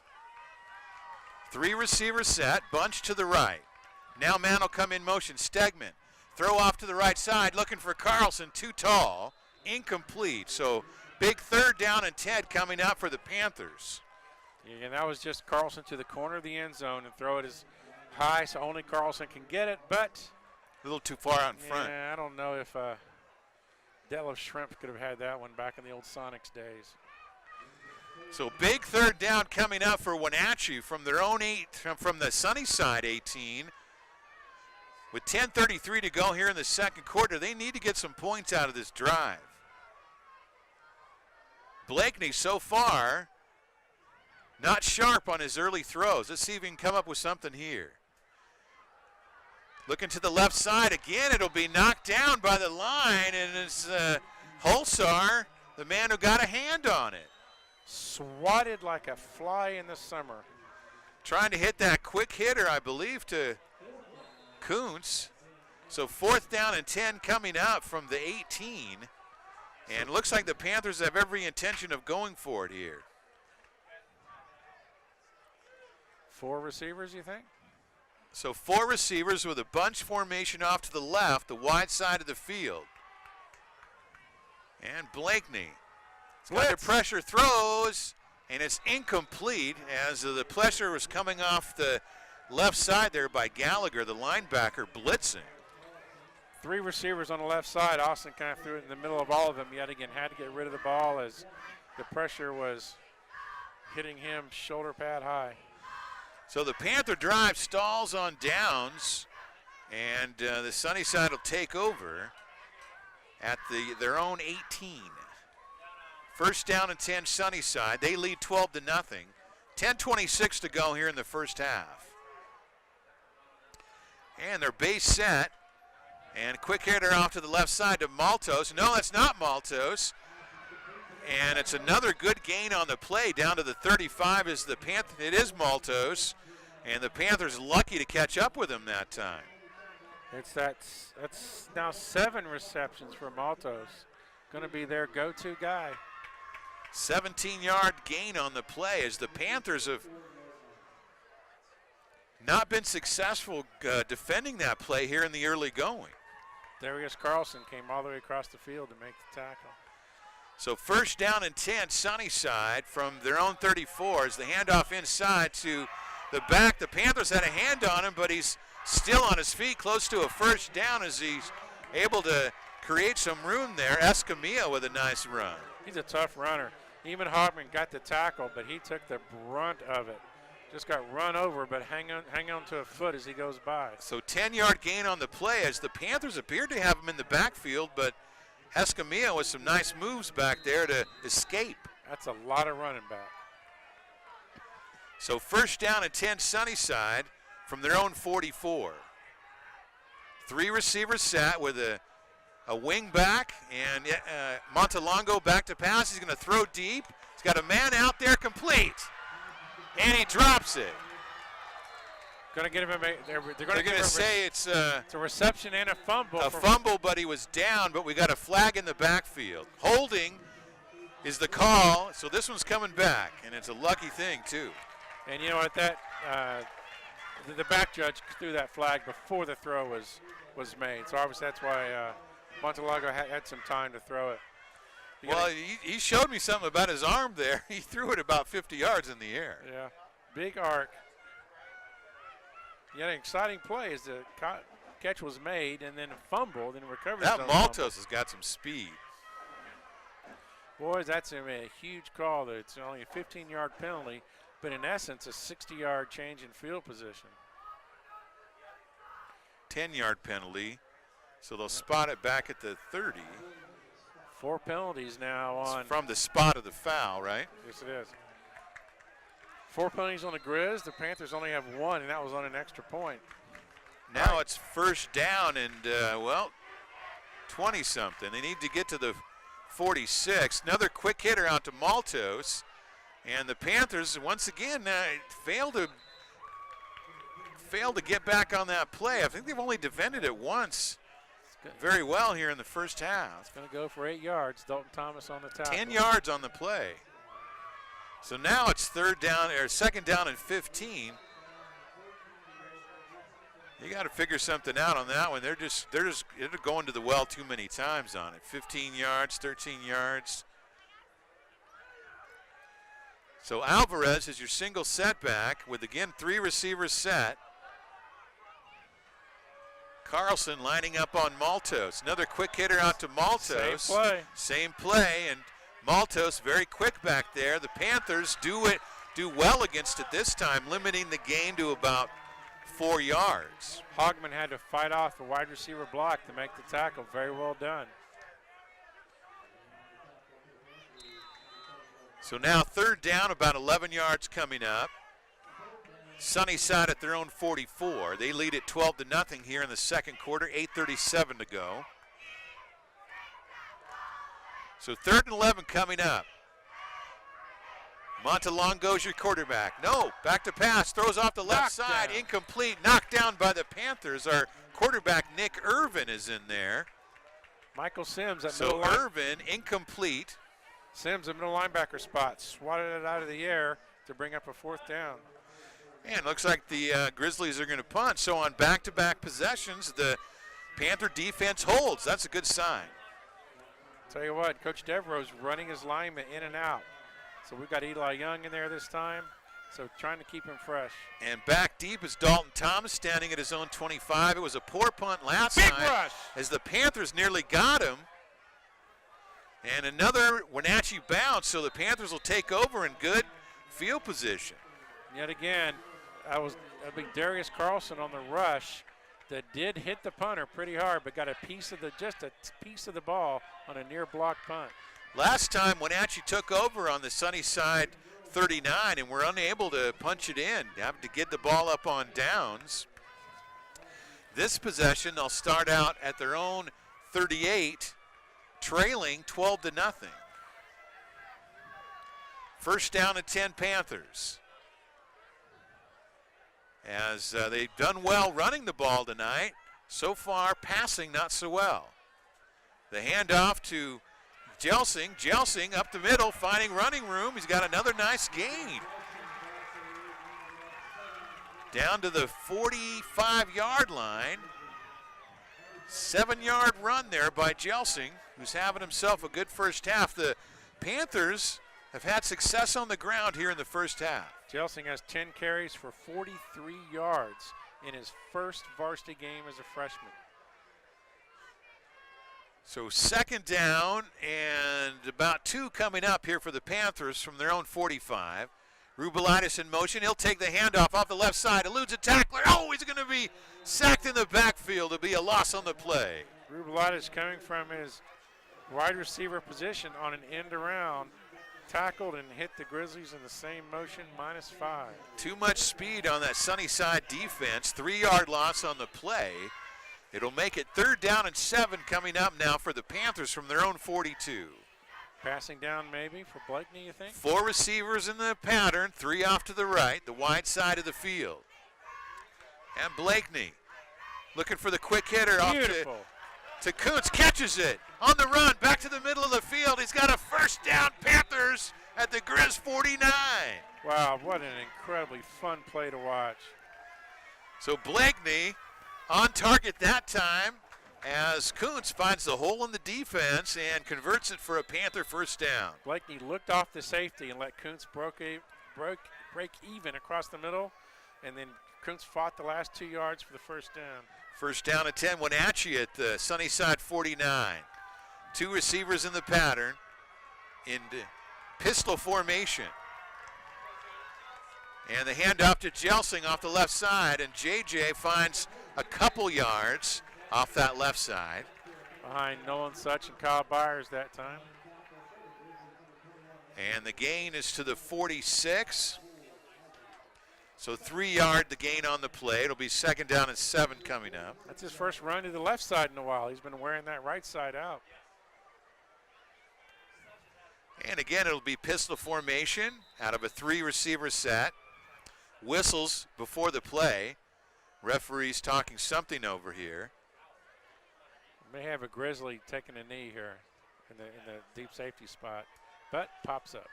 3 receivers set, bunch to the right. Now man will come in motion. Stegman, throw off to the right side, looking for Carlson, too tall, incomplete. So big 3rd down and 10 coming up for the Panthers. Yeah, and that was just Carlson to the corner of the end zone and throw it as high so only Carlson can get it, but a little too far out in front. Yeah, I don't know if Detlef Shrimp could have had that one back in the old Sonics days. So big 3rd down coming up for Wenatchee from their own from the Sunnyside 18. With 10:33 to go here in the second quarter, they need to get some points out of this drive. Blakeney so far not sharp on his early throws. Let's see if he can come up with something here. Looking to the left side again, it'll be knocked down by the line, and it's Holsar, the man who got a hand on it. Swatted like a fly in the summer. Trying to hit that quick hitter, I believe, to Kuntz. So 4th down and 10 coming up from the 18. And it looks like the Panthers have every intention of going for it here. 4 receivers, you think? So 4 receivers with a bunch formation off to the left, the wide side of the field. And Blakeney, under pressure, throws, and it's incomplete as the pressure was coming off the left side there by Gallagher, the linebacker, blitzing. 3 receivers on the left side. Austin kind of threw it in the middle of all of them yet again. Had to get rid of the ball as the pressure was hitting him shoulder pad high. So the Panther drive stalls on downs, and the Sunnyside will take over at their own 18. First down and 10 Sunnyside. They lead 12-0. 10:26 to go here in the first half. And their base set. And quick hitter off to the left side to Maltos. No, that's not Maltos. And it's another good gain on the play down to the 35 is the Panthers. It is Maltos, and the Panthers lucky to catch up with him that time. That's now 7 receptions for Maltos. Going to be their go-to guy. 17-yard gain on the play as the Panthers have not been successful defending that play here in the early going. Darius Carlson came all the way across the field to make the tackle. So first down and 10, Sunnyside from their own 34 as the handoff inside to the back. The Panthers had a hand on him, but he's still on his feet, close to a first down as he's able to create some room there. Escamilla with a nice run. He's a tough runner. Eamon Hogman got the tackle, but he took the brunt of it. Just got run over, but hang on to a foot as he goes by. So 10-yard gain on the play as the Panthers appeared to have him in the backfield, but Escamilla with some nice moves back there to escape. That's a lot of running back. So first down and 10, Sunnyside from their own 44. 3 receivers set with a wing back, and Montalongo back to pass. He's going to throw deep. He's got a man out there, complete. And he drops it. Going to get him. They're going to say it's a reception and a fumble. A fumble, but he was down. But we got a flag in the backfield. Holding is the call. So this one's coming back, and it's a lucky thing too. And you know what? That the back judge threw that flag before the throw was made. So obviously that's why Montalongo had some time to throw it. Well, he showed me something about his arm there. He threw it about 50 yards in the air. Yeah, big arc. Yet an exciting play as the catch was made and then fumbled and recovered. That Maltos has got some speed. Boys, that's a huge call. It's only a 15-yard penalty, but in essence, a 60-yard change in field position. 10-yard penalty, so they'll spot it back at the 30. 4 penalties now on. It's from the spot of the foul, right? Yes, it is. 4 penalties on the Grizz. The Panthers only have 1, and that was on an extra point. Now it's first down and, 20-something. They need to get to the 46. Another quick hitter out to Maltos. And the Panthers, once again, failed to get back on that play. I think they've only defended it once very well here in the first half. It's going to go for 8 yards. Dalton Thomas on the tackle. 10 yards on the play. So now it's second down and 15. You got to figure something out on that one. They're going to the well too many times on it. 15 yards, 13 yards. So Alvarez is your single setback with, again, 3 receivers set. Carlson lining up on Maltos. Another quick hitter out to Maltos. Same play, and Maltos very quick back there. The Panthers do well against it this time, limiting the gain to about 4 yards. Hogman had to fight off the wide receiver block to make the tackle. Very well done. So now third down, about 11 yards coming up. Sunnyside at their own 44. They lead it 12-0 here in the second quarter, 8:37 to go. So 3rd and 11 coming up. Montalongo's your quarterback. No, back to pass, throws off the left side, incomplete, knocked down by the Panthers. Our quarterback, Nick Irvin, is in there. Michael Sims at middle. So Irvin, incomplete. Sims at middle linebacker spot, swatted it out of the air to bring up a 4th down. And looks like the Grizzlies are going to punt. So on back-to-back possessions, the Panther defense holds. That's a good sign. Tell you what, Coach Devereaux's running his linemen in and out. So we've got Eli Young in there this time. So trying to keep him fresh. And back deep is Dalton Thomas standing at his own 25. It was a poor punt last time. Big rush! As the Panthers nearly got him. And another Wenatchee bounce, so the Panthers will take over in good field position. Yet again, I think Darius Carlson on the rush that did hit the punter pretty hard, but got just a piece of the ball on a near block punt. Last time Wenatchee took over on the Sunnyside 39 and were unable to punch it in, having to get the ball up on downs. This possession, they'll start out at their own 38, trailing 12-0. First down and 10 Panthers. As they've done well running the ball tonight. So far, passing not so well. The handoff to Jelsing. Jelsing up the middle, finding running room. He's got another nice gain. Down to the 45-yard line. 7-yard run there by Jelsing, who's having himself a good first half. The Panthers have had success on the ground here in the first half. Jelsing has 10 carries for 43 yards in his first varsity game as a freshman. So second down and about 2 coming up here for the Panthers from their own 45. Rubilitis in motion. He'll take the handoff off the left side. Eludes a tackler. Oh, he's going to be sacked in the backfield. It'll be a loss on the play. Rubilitis coming from his wide receiver position on an end around. Tackled and hit the Grizzlies in the same motion, -5. Too much speed on that Sunnyside defense. 3-yard loss on the play. It'll make it 3rd down and 7 coming up now for the Panthers from their own 42. Passing down maybe for Blakeney, you think? 4 receivers in the pattern, 3 off to the right, the wide side of the field. And Blakeney looking for the quick hitter. Beautiful. Off to Kuntz, catches it on the run, back to the middle of the field. He's got a first down, Panthers at the Grizz 49. Wow, what an incredibly fun play to watch. So Blakeney on target that time as Kuntz finds the hole in the defense and converts it for a Panther first down. Blakeney looked off the safety and let Kuntz break even across the middle, and then Kuntz fought the last 2 yards for the first down. First down at 10, Wenatchee at the Sunnyside 49. 2 receivers in the pattern in pistol formation. And the handoff to Jelsing off the left side, and JJ finds a couple yards off that left side. Behind Nolan Such and Kyle Byers that time. And the gain is to the 46. So 3-yard the gain on the play. It'll be 2nd down and 7 coming up. That's his first run to the left side in a while. He's been wearing that right side out. And again, it'll be pistol formation out of a 3-receiver set. Whistles before the play. Referee's talking something over here. May have a Grizzly taking a knee here in the deep safety spot, but pops up.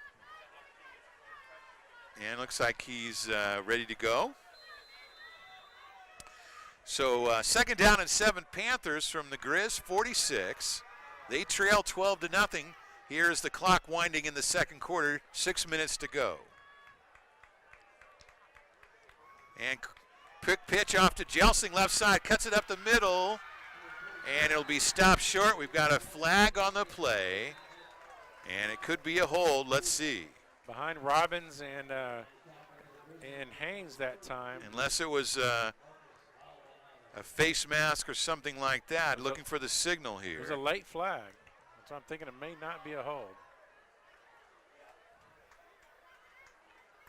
And looks like he's ready to go. So 2nd down and 7 Panthers from the Grizz 46. They trail 12-0. Here's the clock winding in the second quarter, 6 minutes to go. And quick pitch off to Jelsing, left side, cuts it up the middle, and it'll be stopped short. We've got a flag on the play, and it could be a hold. Let's see. Behind Robbins and Haynes that time. Unless it was a face mask or something like that, looking for the signal here. It was a late flag, so I'm thinking it may not be a hold.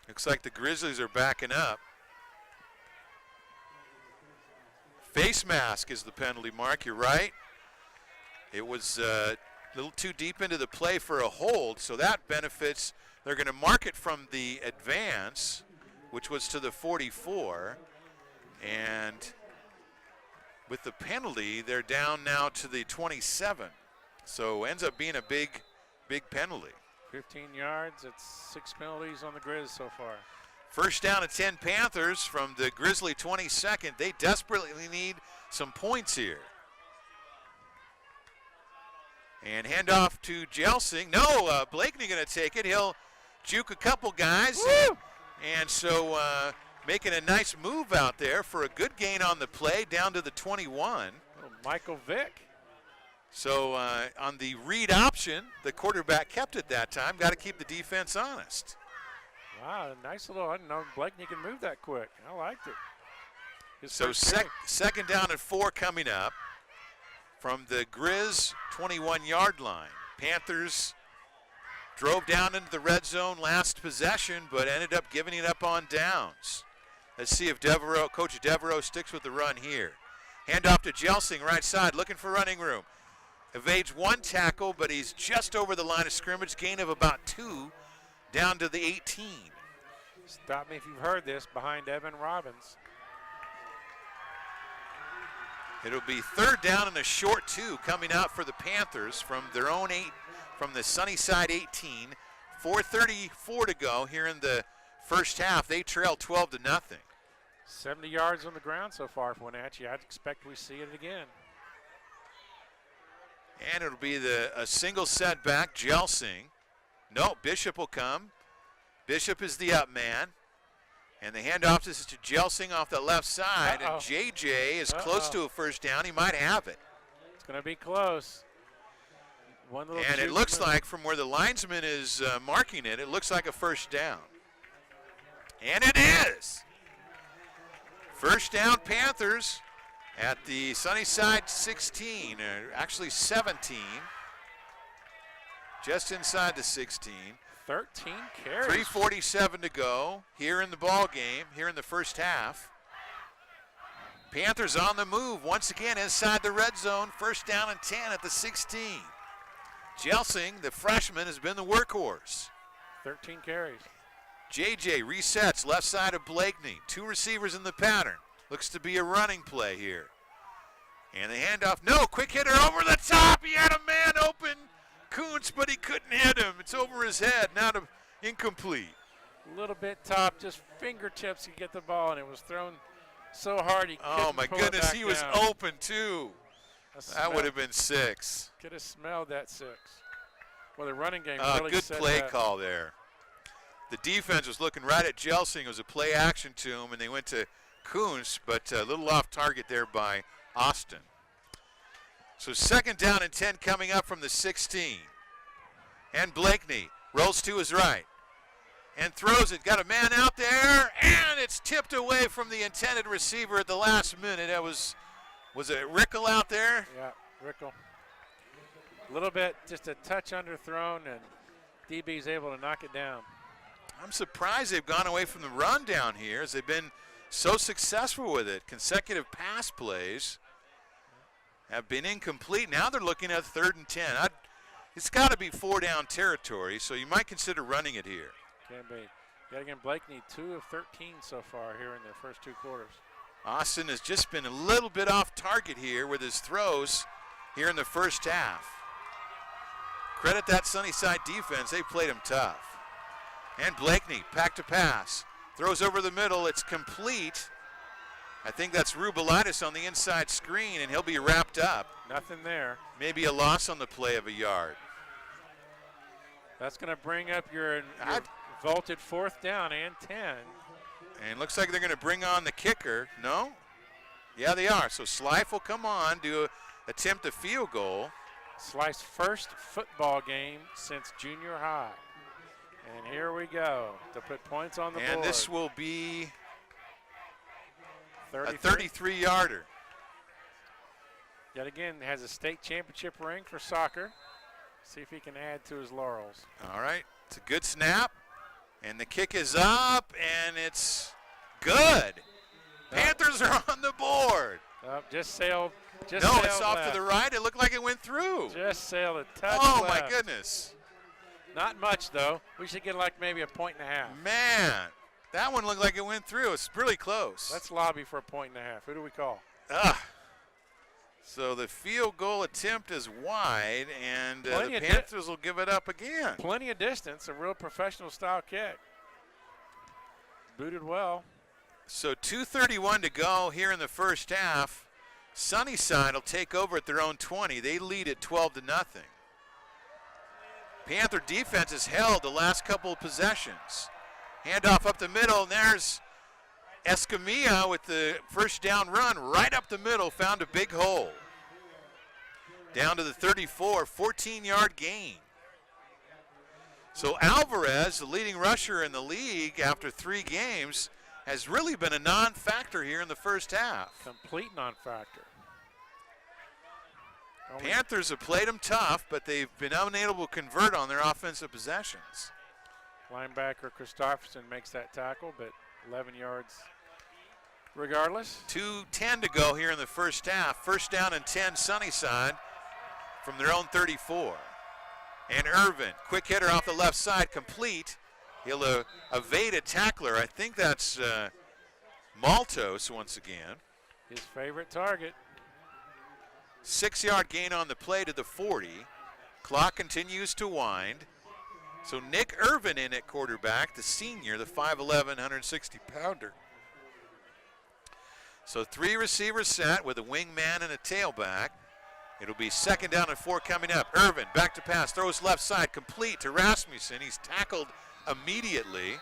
Looks like the Grizzlies are backing up. Face mask is the penalty, Mark. You're right. It was a little too deep into the play for a hold, so that benefits. They're going to mark it from the advance, which was to the 44. And with the penalty, they're down now to the 27. So ends up being a big penalty. 15 yards. It's 6 penalties on the Grizz so far. First down at 10 Panthers from the Grizzly 22nd. They desperately need some points here. And handoff to Jelsing. No, Blakeney going to take it. He'll juke a couple guys. And so making a nice move out there for a good gain on the play down to the 21. Oh, Michael Vick. So on the read option, the quarterback kept it that time. Got to keep the defense honest. Wow, nice little, I didn't know Blakeney can move that quick. I liked it. So second down and 4 coming up from the Grizz 21-yard line. Panthers drove down into the red zone last possession, but ended up giving it up on downs. Let's see if Coach Devereaux sticks with the run here. Handoff to Jelsing, right side, looking for running room. Evades 1 tackle, but he's just over the line of scrimmage, gain of about 2. down to the 18. Stop me if you've heard this, behind Evan Robbins. It'll be 3rd down and a short 2 coming out for the Panthers from their own from the Sunnyside 18. 4:34 to go here in the first half. They trail 12-0. 70 yards on the ground so far for Wenatchee. I'd expect we see it again. And it'll be a single setback, Jelsing. No, Bishop will come. Bishop is the up man. And the handoff is to Jelsing off the left side. And JJ is close to a first down. He might have it. It's going to be close. And it looks like from where the linesman is marking it, it looks like a first down. And it is. First down Panthers at the Sunnyside 16, actually 17. Just inside the 16. 13 carries. 3:47 to go here in the ball game, here in the first half. Panthers on the move once again inside the red zone. First down and 10 at the 16. Jelsing, the freshman, has been the workhorse. 13 carries. JJ resets left side of Blakeney. 2 receivers in the pattern. Looks to be a running play here. And the handoff, no, quick hitter over the top. He had a man open, Kuntz, but he couldn't hit him. It's over his head, now to incomplete. A little bit top, just fingertips to get the ball, and it was thrown so hard he couldn't Oh my pull it goodness, back he was down. open too. That would have been 6. Could have smelled that 6. Well, the running game really good set play that. call there. The defense was looking right at Jelsing. It was a play action to him, and they went to Kuntz, but a little off target there by Austin. So 2nd down and 10 coming up from the 16. And Blakeney rolls to his right and throws it. Got a man out there, and it's tipped away from the intended receiver at the last minute. That was it Rickle out there? Yeah, Rickle. A little bit, just a touch underthrown, and DB's able to knock it down. I'm surprised they've gone away from the run down here, as they've been so successful with it. Consecutive pass plays have been incomplete. Now they're looking at 3rd and 10. It's got to be 4-down territory, so you might consider running it here. Can be. Yet again, Blakeney 2 of 13 so far here in their first 2 quarters. Austin has just been a little bit off target here with his throws here in the first half. Credit that Sunnyside defense. They played him tough. And Blakeney, pack to pass. Throws over the middle. It's complete. I think that's Rubilitis on the inside screen, and he'll be wrapped up. Nothing there. Maybe a loss on the play of a yard. That's going to bring up your vaulted 4th down and 10. And looks like they're going to bring on the kicker. No? Yeah, they are. So Slife will come on, attempt a field goal. Slice's first football game since junior high. And here we go to put points on the board. And this will be 33. a 33-yarder. Yet again, has a state championship ring for soccer. See if he can add to his laurels. All right, it's a good snap. And the kick is up, and it's good. Panthers are on the board. Just sailed. It's off to the right. It looked like it went through. Just sailed a touch Oh, left. my goodness. Not much, though. We should get like maybe a 1.5. Man, that one looked like it went through. It's really close. Let's lobby for a 1.5. Who do we call? So the field goal attempt is wide, and the Plenty of Panthers will give it up again. Plenty of distance, a real professional style kick. Booted well. So 2:31 to go here in the first half. Sunnyside will take over at their own 20. They lead at 12-0. Panther defense has held the last couple of possessions. Handoff up the middle, and there's Escamilla with the first down run right up the middle, found a big hole. Down to the 34, 14-yard gain. So Alvarez, the leading rusher in the league after 3 games, has really been a non-factor here in the first half. Complete non-factor. Panthers have played them tough, but they've been unable to convert on their offensive possessions. Linebacker Christopherson makes that tackle, but 11 yards regardless. 2:10 to go here in the first half. First down and 10 Sunnyside from their own 34. And Irvin, quick hitter off the left side, complete. He'll evade a tackler. I think that's Maltos once again. His favorite target. 6-yard gain on the play to the 40. Clock continues to wind. So Nick Irvin in at quarterback, the senior, the 5'11", 160-pounder. So 3 receivers set with a wingman and a tailback. It'll be 2nd down and 4 coming up. Irvin back to pass, throws left side, complete to Rasmussen. He's tackled immediately.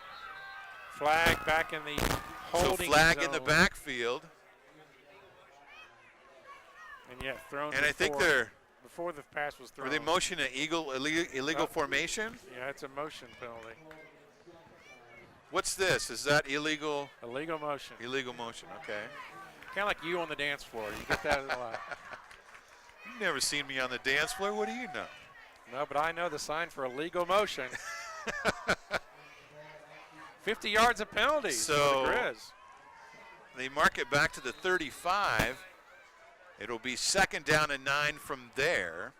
Flag back in the holding So flag zone. in the backfield. And yet thrown. And I think they're, before the pass was thrown. were they motion an illegal formation? Yeah, it's a motion penalty. What's this? Is that illegal? Illegal motion. Illegal motion, okay. Kind of like you on the dance floor. You get that a lot. You've never seen me on the dance floor. What do you know? No, but I know the sign for illegal motion. 50 yards of penalties So for the Grizz. they mark it back to the 35. It'll be 2nd down and 9 from there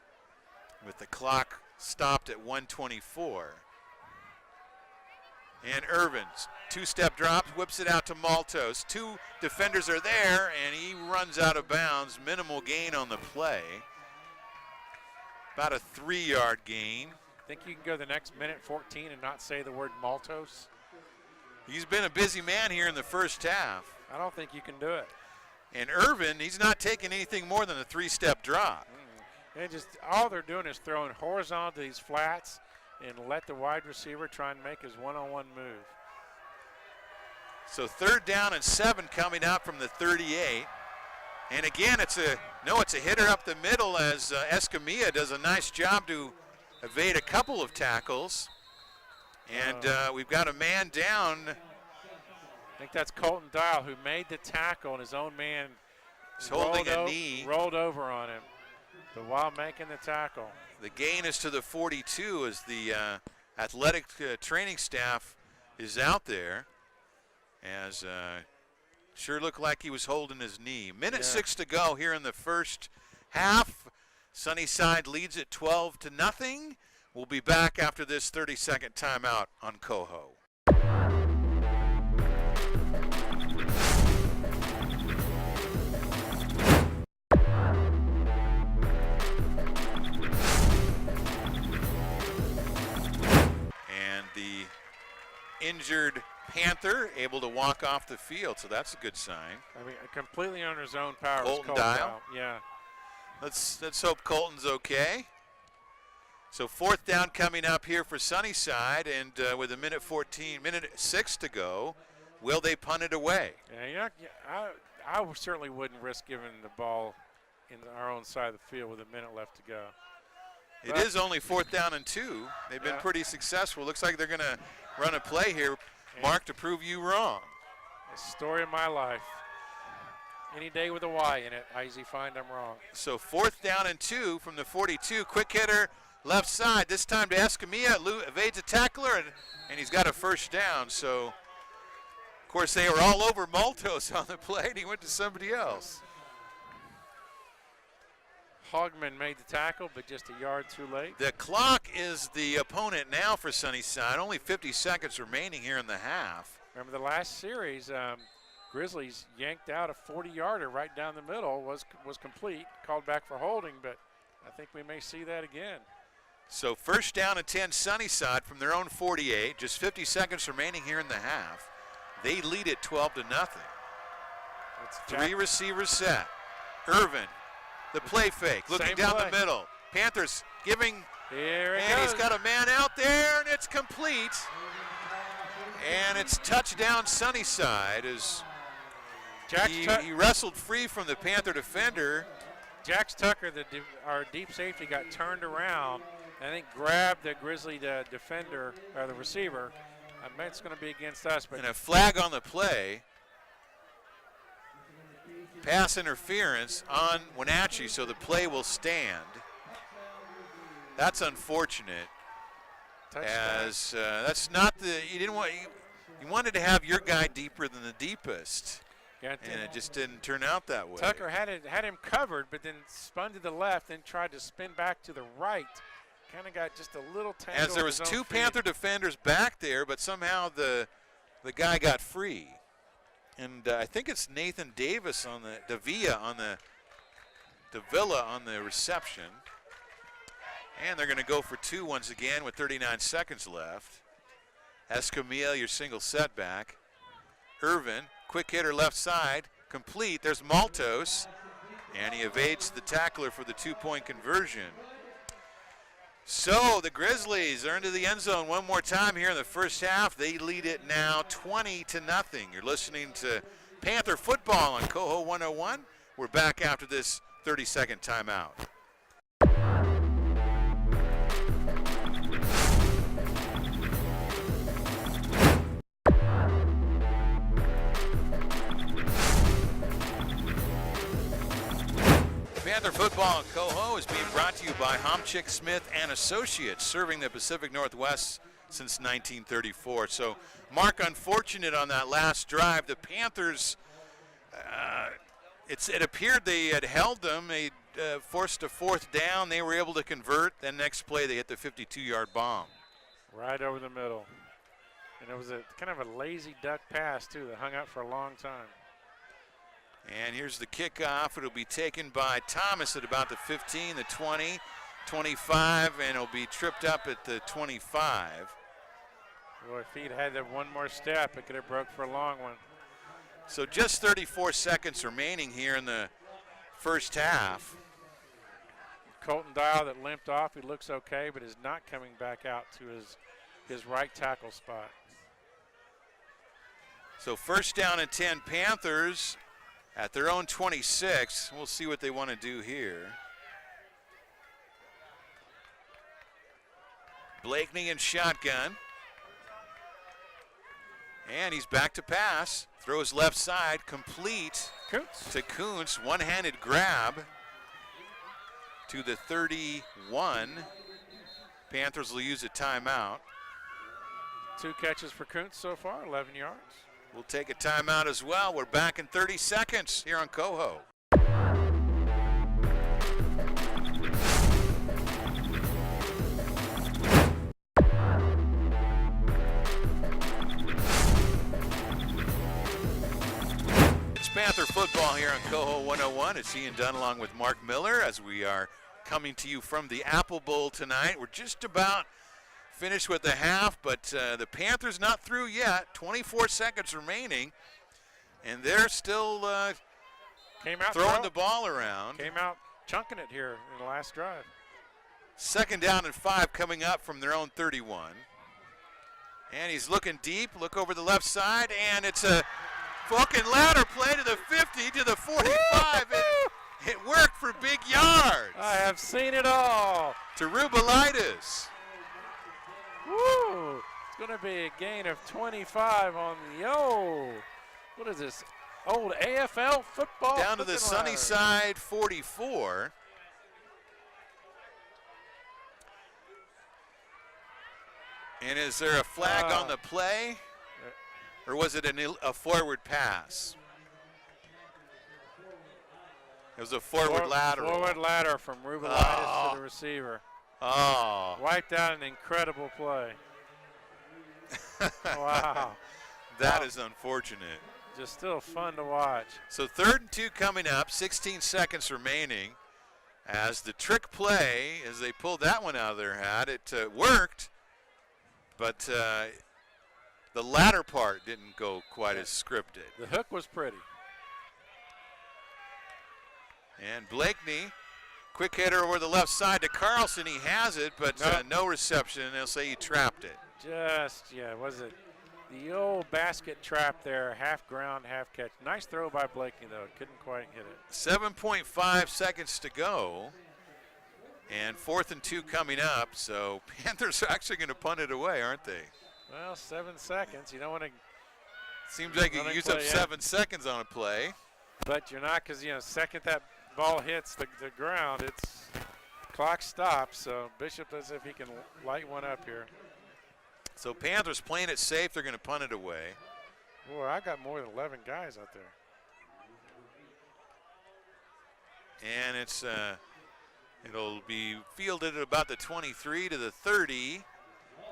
with the clock stopped at 1:24. And Irvin's 2-step drop, whips it out to Maltos. 2 defenders are there, and he runs out of bounds. Minimal gain on the play. About a 3-yard gain. Think you can go the next minute 14 and not say the word Maltos? He's been a busy man here in the first half. I don't think you can do it. And Irvin, he's not taking anything more than a 3-step drop. And just all they're doing is throwing horizontal to these flats and let the wide receiver try and make his one-on-one move. So 3rd down and 7 coming out from the 38. And again, it's a hitter up the middle as Escamilla does a nice job to evade a couple of tackles. And we've got a man down. I think that's Colton Dial who made the tackle, and his own man He's holding a knee. Rolled over on him. But while making the tackle. The gain is to the 42 as the athletic training staff is out there. As sure looked like he was holding his knee. Minute 6 to go here in the first half. Sunnyside leads it 12-0. We'll be back after this 30-second timeout on Coho. And the injured Panther able to walk off the field, so that's a good sign. I mean, completely under his own power. Colton Dial. Yeah. Let's hope Colton's okay. So 4th down coming up here for Sunnyside, and with a minute 6 to go, will they punt it away? Yeah, I certainly wouldn't risk giving the ball in our own side of the field with a minute left to go. It is only 4th down and 2. They've been pretty successful. Looks like they're going to run a play here, Mark, to prove you wrong. The story of my life. Any day with a Y in it, I easily find I'm wrong. So 4th down and 2 from the 42. Quick hitter, left side. This time to Escamilla. Evades a tackler, and he's got a 1st down. So, of course, they were all over Maltos on the play, and he went to somebody else. Hogman made the tackle, but just a yard too late. The clock is the opponent now for Sunnyside. Only 50 seconds remaining here in the half. Remember the last series, Grizzlies yanked out a 40-yarder right down the middle, was complete, called back for holding, but I think we may see that again. So 1st down and 10 Sunnyside from their own 48. Just 50 seconds remaining here in the half. They lead it 12-0. 3 receivers set. Irvin, the play fake, looking down the middle. Panthers giving, and he's got a man out there, and it's complete. And it's touchdown Sunnyside as he wrestled free from the Panther defender. Jax Tucker, our deep safety, got turned around and I think grabbed the Grizzly defender, or the receiver. I bet it's going to be against us. But and a flag on the play. Pass interference on Wenatchee, so the play will stand. That's unfortunate. Touchdown. As that's not you wanted to have your guy deeper than the deepest, and it just didn't turn out that way. Tucker had him covered, but then spun to the left and tried to spin back to the right kind of got just a little tangled. As there was 2 Panther defenders back there, but somehow the guy got free. And I think it's Nathan Davis on the Davila on the reception. And they're going to go for 2 once again with 39 seconds left. Escamilla, your single setback. Irvin, quick hitter left side, complete. There's Maltos, and he evades the tackler for the 2-point conversion. So the Grizzlies are into the end zone one more time here in the first half. They lead it now 20-0. You're listening to Panther football on Coho 101. We're back after this 30-second timeout. Panther football in Coho is being brought to you by Homchick Smith and Associates, serving the Pacific Northwest since 1934. So, Mark, unfortunate on that last drive. The Panthers, it appeared they had held them. They forced a 4th down. They were able to convert. Then next play, they hit the 52-yard bomb. Right over the middle. And it was a kind of a lazy duck pass, too, that hung out for a long time. And here's the kickoff. It'll be taken by Thomas at about the 15, the 20, 25, and it'll be tripped up at the 25. Boy, if he'd had that one more step, it could have broke for a long one. So just 34 seconds remaining here in the first half. Colton Dial that limped off, he looks okay, but is not coming back out to his right tackle spot. So first down and 10 Panthers at their own 26. We'll see what they want to do here. Blakeney in shotgun. And he's back to pass. Throws left side, complete to Kuntz. One-handed grab to the 31. Panthers will use a timeout. 2 catches for Kuntz so far, 11 yards. We'll take a timeout as well. We're back in 30 seconds here on Coho. It's Panther football here on Coho 101. It's Ian Dunn along with Mark Miller as we are coming to you from the Apple Bowl tonight. We're just about finished with the half, but the Panthers not through yet. 24 seconds remaining, and they're still throwing the ball around. Came out chunking it here in the last drive. 2nd down and 5 coming up from their own 31. And he's looking deep, look over the left side, and it's a fucking ladder play to the 50, to the 45. It worked for big yards. I have seen it all. To Rubilitis. Woo! It's going to be a gain of 25 on the what is this? Old AFL football. Down to the Sunnyside 44. And is there a flag on the play? Or was it a forward pass? It was a forward lateral. Forward ladder from Rubilitis to the receiver. Oh. Wiped out an incredible play. Wow. That is unfortunate. Just still fun to watch. So 3rd and 2 coming up, 16 seconds remaining. As the trick play, as they pulled that one out of their hat, it worked, but the latter part didn't go quite as scripted. The hook was pretty. And Blakeney, quick hitter over the left side to Carlson. He has it, but no reception. They'll say he trapped it. Was it the old basket trap there, half ground, half catch. Nice throw by Blakeney, though. Couldn't quite hit it. 7.5 seconds to go. And 4th and 2 coming up. So Panthers are actually going to punt it away, aren't they? Well, 7 seconds. You don't want to. Seems like you can use up 7 seconds on a play. But you're not, because, second that ball hits the ground, it's clock stops. So Bishop does if he can light one up here. So Panthers playing it safe. They're going to punt it away. Boy, I got more than 11 guys out there. And it's It'll be fielded at about the 23 to the 30.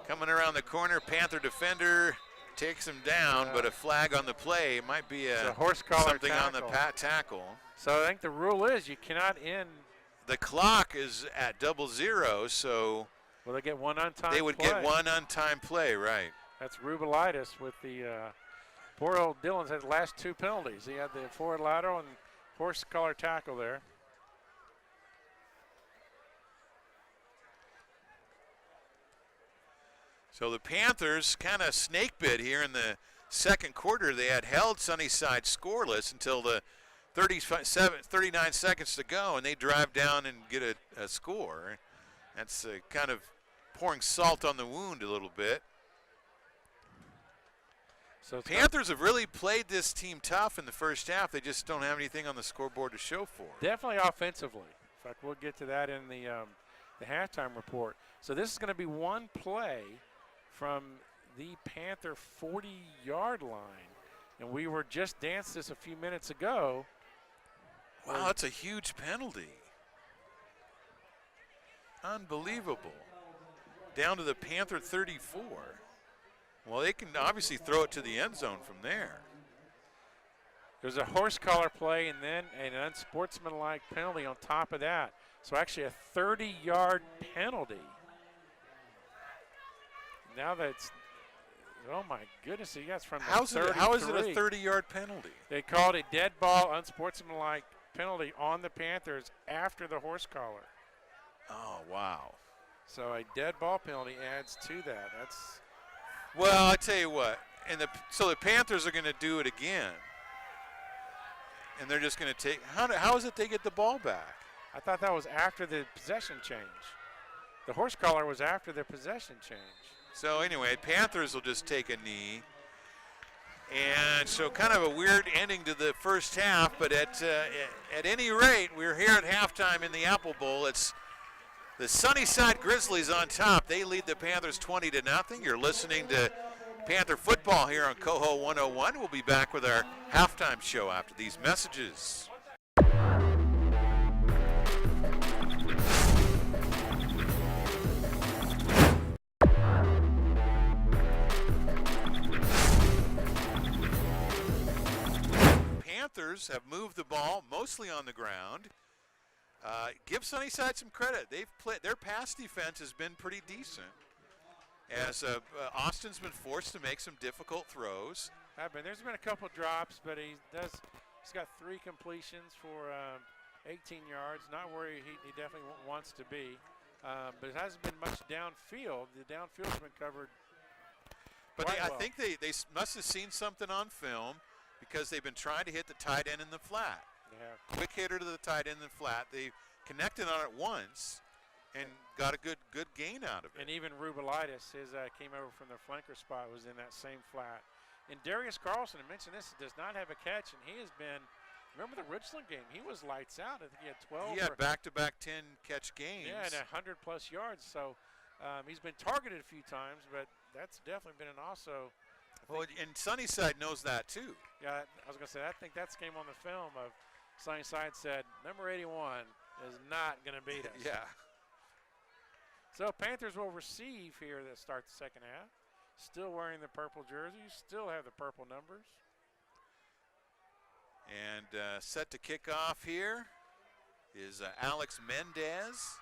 Coming around the corner, Panther defender takes him down, but a flag on the play. It might be a horse collar something tackle. on the tackle. So I think the rule is you cannot end. The clock is at 00, so Well, they get one untimed they would play. get one untimed play, right? That's Rubilitis with the poor old Dillon's had the last 2 penalties. He had the forward lateral and horse collar tackle there. So the Panthers kind of snake bit here in the second quarter. They had held Sunnyside scoreless until the 39 seconds to go, and they drive down and get a score. That's kind of pouring salt on the wound a little bit. So Panthers have really played this team tough in the first half. They just don't have anything on the scoreboard to show for it. Definitely offensively. In fact, we'll get to that in the halftime report. So this is going to be one play from the Panther 40-yard line. And we were just danced this a few minutes ago. Wow, that's a huge penalty. Unbelievable. Down to the Panther 34. Well, they can obviously throw it to the end zone from there. There's a horse collar play and then an unsportsmanlike penalty on top of that. So actually a 30-yard penalty. Now that's, oh my goodness, he gets from the 33. How is it a 30-yard penalty? They called a dead ball, unsportsmanlike penalty on the Panthers after the horse collar. Oh, wow. So a dead ball penalty adds to that. That's well, I tell you what, so the Panthers are going to do it again, and they're just going to take. How is it they get the ball back? I thought that was after the possession change. The horse collar was after the possession change. So anyway, Panthers will just take a knee. And so kind of a weird ending to the first half, but at any rate, we're here at halftime in the Apple Bowl. It's the Sunnyside Grizzlies on top. They lead the Panthers 20-0. You're listening to Panther football here on Coho 101. We'll be back with our halftime show after these messages. Panthers have moved the ball mostly on the ground. Give Sunnyside some credit. Their pass defense has been pretty decent. As Austin's been forced to make some difficult throws. There's been a couple drops, but he's got 3 completions for 18 yards. Not where he definitely wants to be, but it hasn't been much downfield. The downfield's been covered. But I well. think they must have seen something on film because they've been trying to hit the tight end in the flat. Yeah. Quick hitter to the tight end in the flat. They connected on it once and got a good gain out of it. And even Rubilitis, his came over from the flanker spot, was in that same flat. And Darius Carlson, I mentioned this, does not have a catch, and he has been, remember the Richland game? He was lights out. I think he had 12. He had back-to-back 10-catch games. Yeah, and 100-plus yards. So he's been targeted a few times, but that's definitely been an also. Well, and Sunnyside knows that, too. Yeah, I was going to say, I think that's came on the film of Sunnyside said, number 81 is not going to beat us. Yeah. So Panthers will receive here to start the second half. Still wearing the purple jerseys, still have the purple numbers. And set to kick off here is Alex Mendez.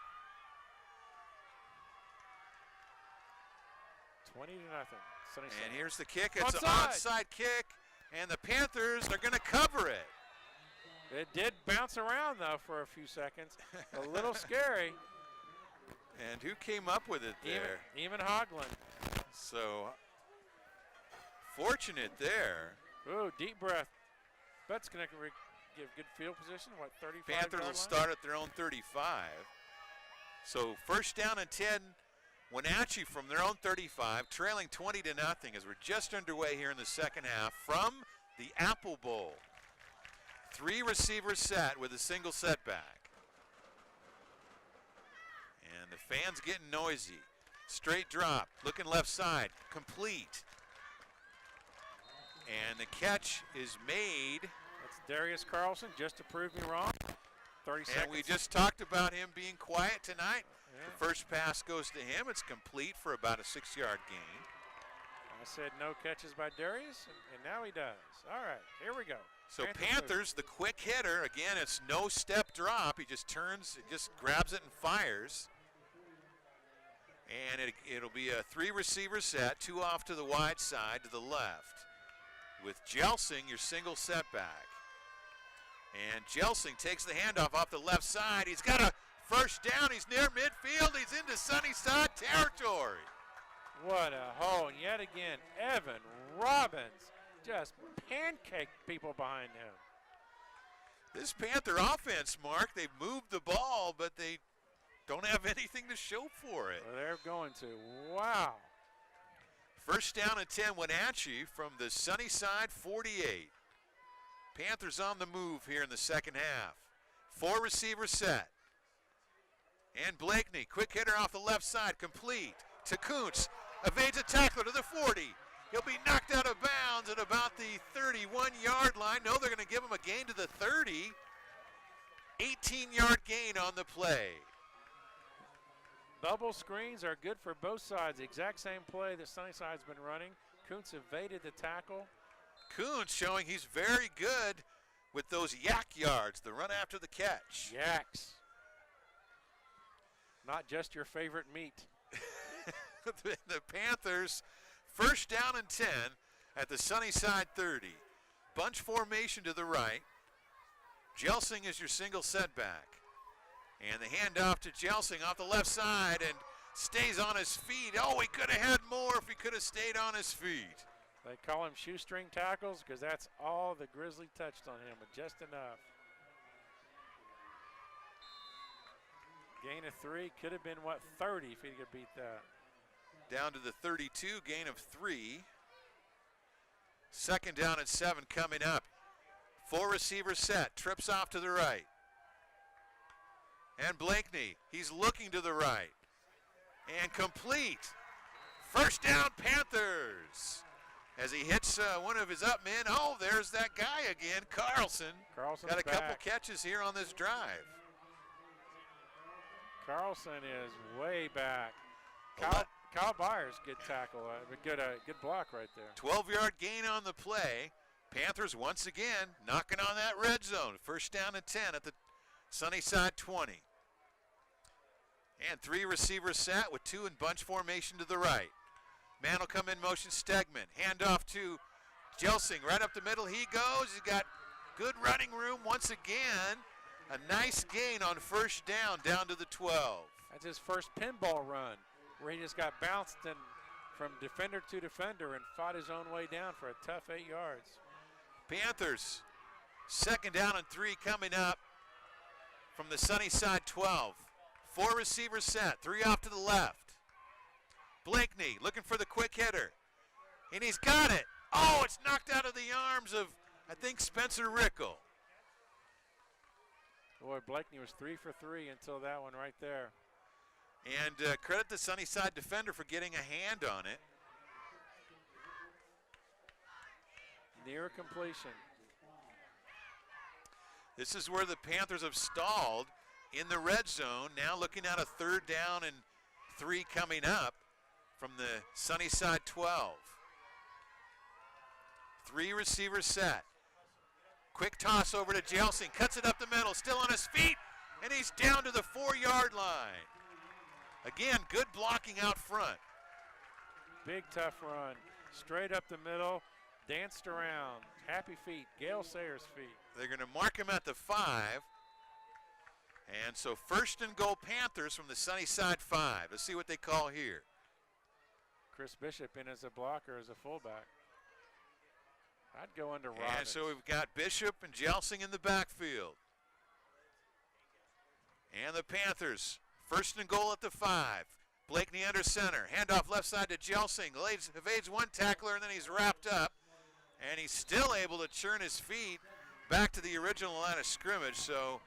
20-0. Sunnyside. And here's the kick. It's an onside kick, and the Panthers are going to cover it. It did bounce around, though, for a few seconds. A little scary. And who came up with it there? Even Hoagland. So fortunate there. Ooh, deep breath. That's going to give good field position. What, 35? Panthers will start at their own 35. So first down and 10. Wenatchee from their own 35, trailing 20-0 as we're just underway here in the second half from the Apple Bowl. 3 receivers set with a single setback. And the fans getting noisy. Straight drop, looking left side, complete. And the catch is made. That's Darius Carlson, just to prove me wrong. 30 seconds. And we just talked about him being quiet tonight. Yeah. The first pass goes to him. It's complete for about a 6-yard gain. I said no catches by Darius, and now he does. All right, here we go. So Panthers, the quick hitter, again, it's no step drop. He just turns, just grabs it and fires. And it'll be a 3-receiver set, 2 off to the wide side to the left, with Jelsing, your single setback. And Jelsing takes the handoff off the left side. He's got a first down. He's near midfield. He's into Sunnyside territory. What a hole. And yet again, Evan Robbins just pancaked people behind him. This Panther offense, Mark, they've moved the ball, but they don't have anything to show for it. Well, they're going to. Wow. First down and 10, Wenatchee from the Sunnyside 48. Panthers on the move here in the second half. 4-receiver set. And Blakeney, quick hitter off the left side, complete to Kuntz. Evades a tackler to the 40. He'll be knocked out of bounds at about the 31-yard line. No, they're going to give him a gain to the 30. 18-yard gain on the play. Bubble screens are good for both sides. The exact same play that Sunnyside's been running. Kuntz evaded the tackle. Kuntz showing he's very good with those yak yards, the run after the catch. Yaks. Not just your favorite meat. The Panthers, first down and 10 at the Sunnyside 30. Bunch formation to the right. Jelsing is your single setback. And the handoff to Jelsing off the left side and stays on his feet. Oh, he could have had more if he could have stayed on his feet. They call him shoestring tackles because that's all the Grizzly touched on him, but just enough. Gain of 3 could have been, 30 if he could beat that. Down to the 32, gain of 3. Second down and 7 coming up. 4-receiver set, trips off to the right. And Blakeney, he's looking to the right. And complete. First down, Panthers. As he hits one of his up men. Oh, there's that guy again, Carlson. Carlson's got a couple back. catches here on this drive. Carlson is way back. Kyle Byers, good tackle, good block right there. 12-yard gain on the play. Panthers once again knocking on that red zone. First down and 10 at the Sunnyside 20. And 3-receiver set with 2 in bunch formation to the right. Man will come in motion, Stegman. Handoff to Jelsing, right up the middle he goes. He's got good running room once again. A nice gain on first down to the 12. That's his first pinball run, where he just got bounced and from defender to defender and fought his own way down for a tough 8 yards. Panthers, second down and 3 coming up from the Sunnyside 12. 4-receiver set, 3 off to the left. Blakeney looking for the quick hitter, and he's got it. Oh, it's knocked out of the arms of, I think, Spencer Rickle. Boy, Blakeney was 3 for 3 until that one right there. And credit the Sunnyside defender for getting a hand on it. Near completion. This is where the Panthers have stalled in the red zone. Now looking at a 3rd down and 3 coming up from the Sunnyside 12. 3-receiver set. Quick toss over to Jelsing, cuts it up the middle, still on his feet, and he's down to the 4-yard line. Again, good blocking out front. Big tough run, straight up the middle, danced around. Happy feet, Gale Sayers' feet. They're going to mark him at the 5. And so first and goal Panthers from the Sunnyside 5. Let's see what they call here. Chris Bishop in as a blocker, as a fullback. I'd go under Robbins. And so we've got Bishop and Jelsing in the backfield. And the Panthers, first and goal at the 5. Blakeney under center. Handoff left side to Jelsing. Evades one tackler, and then he's wrapped up. And he's still able to churn his feet back to the original line of scrimmage. So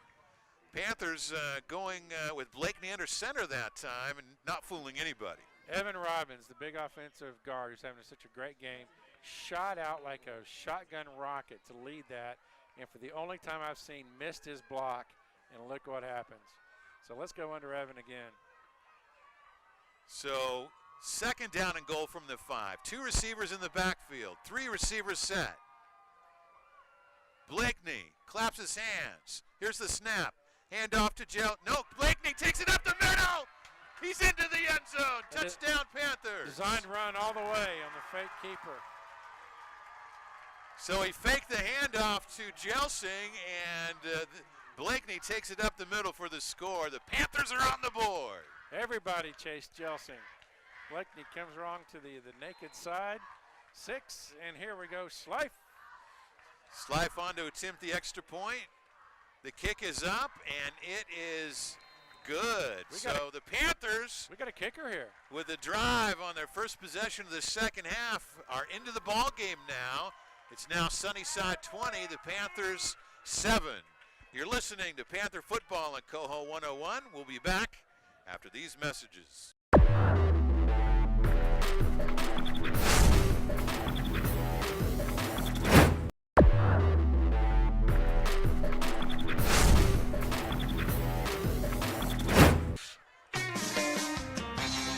Panthers going with Blakeney under center that time and not fooling anybody. Evan Robbins, the big offensive guard who's having such a great game, shot out like a shotgun rocket to lead that. And for the only time I've seen, missed his block and look what happens. So let's go under Evan again. So 2nd down and goal from the 5. 2 receivers in the backfield. 3 receivers set. Blakeney claps his hands. Here's the snap. Hand off to Joe. No, Blakeney takes it up the middle. He's into the end zone. Touchdown, Panthers. Designed run all the way on the fake keeper. So he faked the handoff to Jelsing, and Blakeney takes it up the middle for the score. The Panthers are on the board. Everybody chased Jelsing. Blakeney comes wrong to the naked side. 6, and here we go, Schleif. Schleif on to attempt the extra point. The kick is up, and it is good. So the Panthers, we got a kicker here, with a drive on their first possession of the second half, are into the ball game now. It's now Sunnyside 20, the Panthers 7. You're listening to Panther Football on Coho 101. We'll be back after these messages.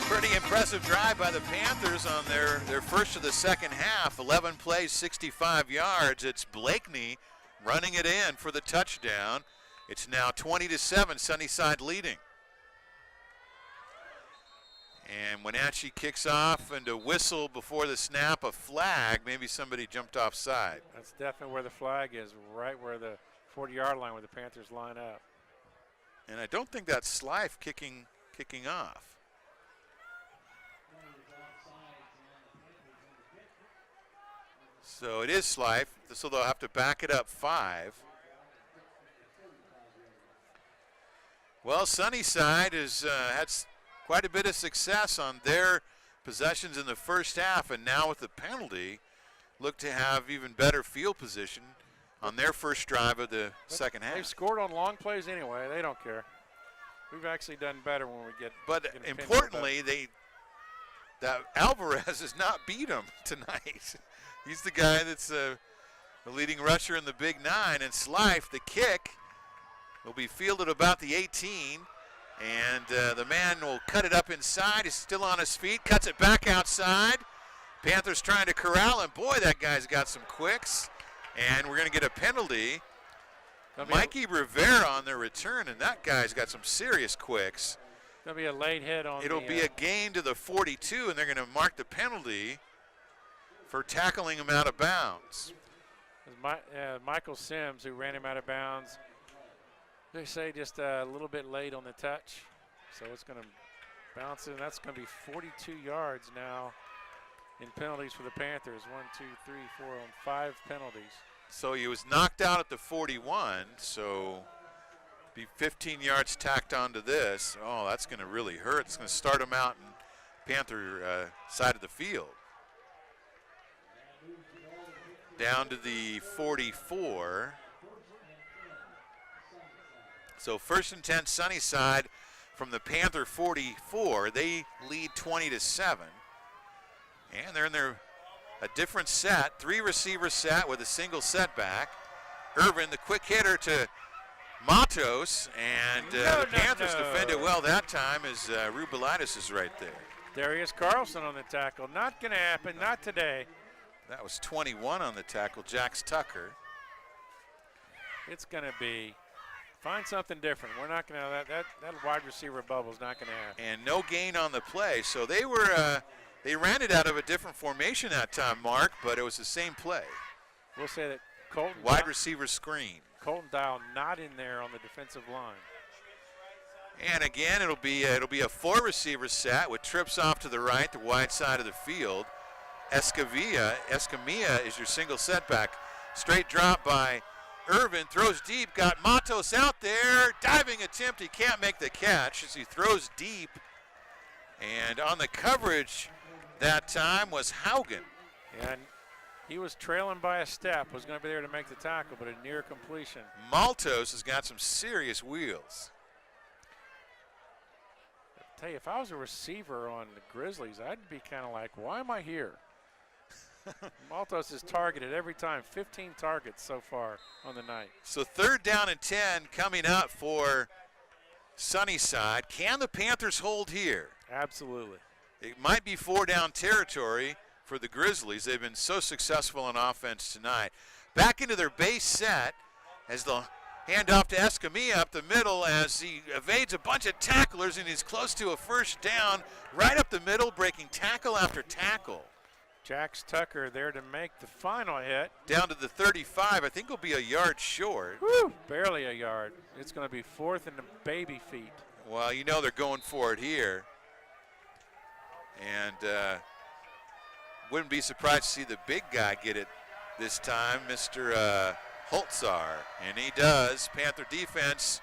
Pretty impressive drive by the Panthers on their first of the second half. 11 plays, 65 yards. It's Blakeney running it in for the touchdown. It's now 20-7, Sunnyside leading. And Wenatchee kicks off, and a whistle before the snap, a flag. Maybe somebody jumped offside. That's definitely where the flag is, right where the 40-yard line where the Panthers line up. And I don't think that's Schleif kicking off. So it is Schleif, so they'll have to back it up 5. Well, Sunnyside has had quite a bit of success on their possessions in the first half, and now with the penalty, look to have even better field position on their first drive of the second half. They've scored on long plays anyway. They don't care. We've actually done better when we get. But importantly, that Alvarez has not beat them tonight. He's the guy that's the leading rusher in the Big 9, and Schleif, the kick, will be fielded about the 18, and the man will cut it up inside. He's still on his feet, cuts it back outside. Panthers trying to corral him. Boy, that guy's got some quicks, and we're going to get a penalty. Mikey Rivera on the return, and that guy's got some serious quicks. Going to be a late hit on. It'll be a gain to the 42, and they're going to mark the penalty for tackling him out of bounds. Michael Sims, who ran him out of bounds, they say just a little bit late on the touch. So it's going to bounce in. That's going to be 42 yards now in penalties for the Panthers. 1, 2, 3, 4 on 5 penalties. So he was knocked out at the 41, so be 15 yards tacked onto this. Oh, that's going to really hurt. It's going to start him out in Panther side of the field. Down to the 44. So 1st and 10 Sunnyside from the Panther 44. They lead 20-7. And they're in a different set. 3 receiver set with a single setback. Irvin, the quick hitter to Matos, and the Panthers defend it well that time as Rubilitis is right there. Darius Carlson on the tackle. Not going to happen, not today. That was 21 on the tackle, Jax Tucker. It's going to be, find something different. We're not going to, that wide receiver bubble's not going to happen. And no gain on the play. So they were, they ran it out of a different formation that time, Mark, but it was the same play. We'll say that Colton. Wide receiver screen. Colton Dial not in there on the defensive line. And again, it'll be a 4 receiver set with trips off to the right, the wide side of the field. Escamilla is your single setback. Straight drop by Irvin, throws deep, got Matos out there. Diving attempt, he can't make the catch as he throws deep. And on the coverage that time was Haugen. And he was trailing by a step, was going to be there to make the tackle, but a near completion. Maltos has got some serious wheels. I'll tell you, if I was a receiver on the Grizzlies, I'd be kind of like, why am I here? Maltos is targeted every time, 15 targets so far on the night. So 3rd down and 10 coming up for Sunnyside. Can the Panthers hold here? Absolutely. It might be 4-down territory for the Grizzlies. They've been so successful on offense tonight. Back into their base set as the handoff to Escamilla up the middle as he evades a bunch of tacklers and he's close to a 1st down right up the middle, breaking tackle after tackle. Jax Tucker there to make the final hit. Down to the 35. I think will be a yard short. Woo, barely a yard. It's going to be 4th and the baby feet. Well, you know they're going for it here. And wouldn't be surprised to see the big guy get it this time, Mr. Holtzar. And he does. Panther defense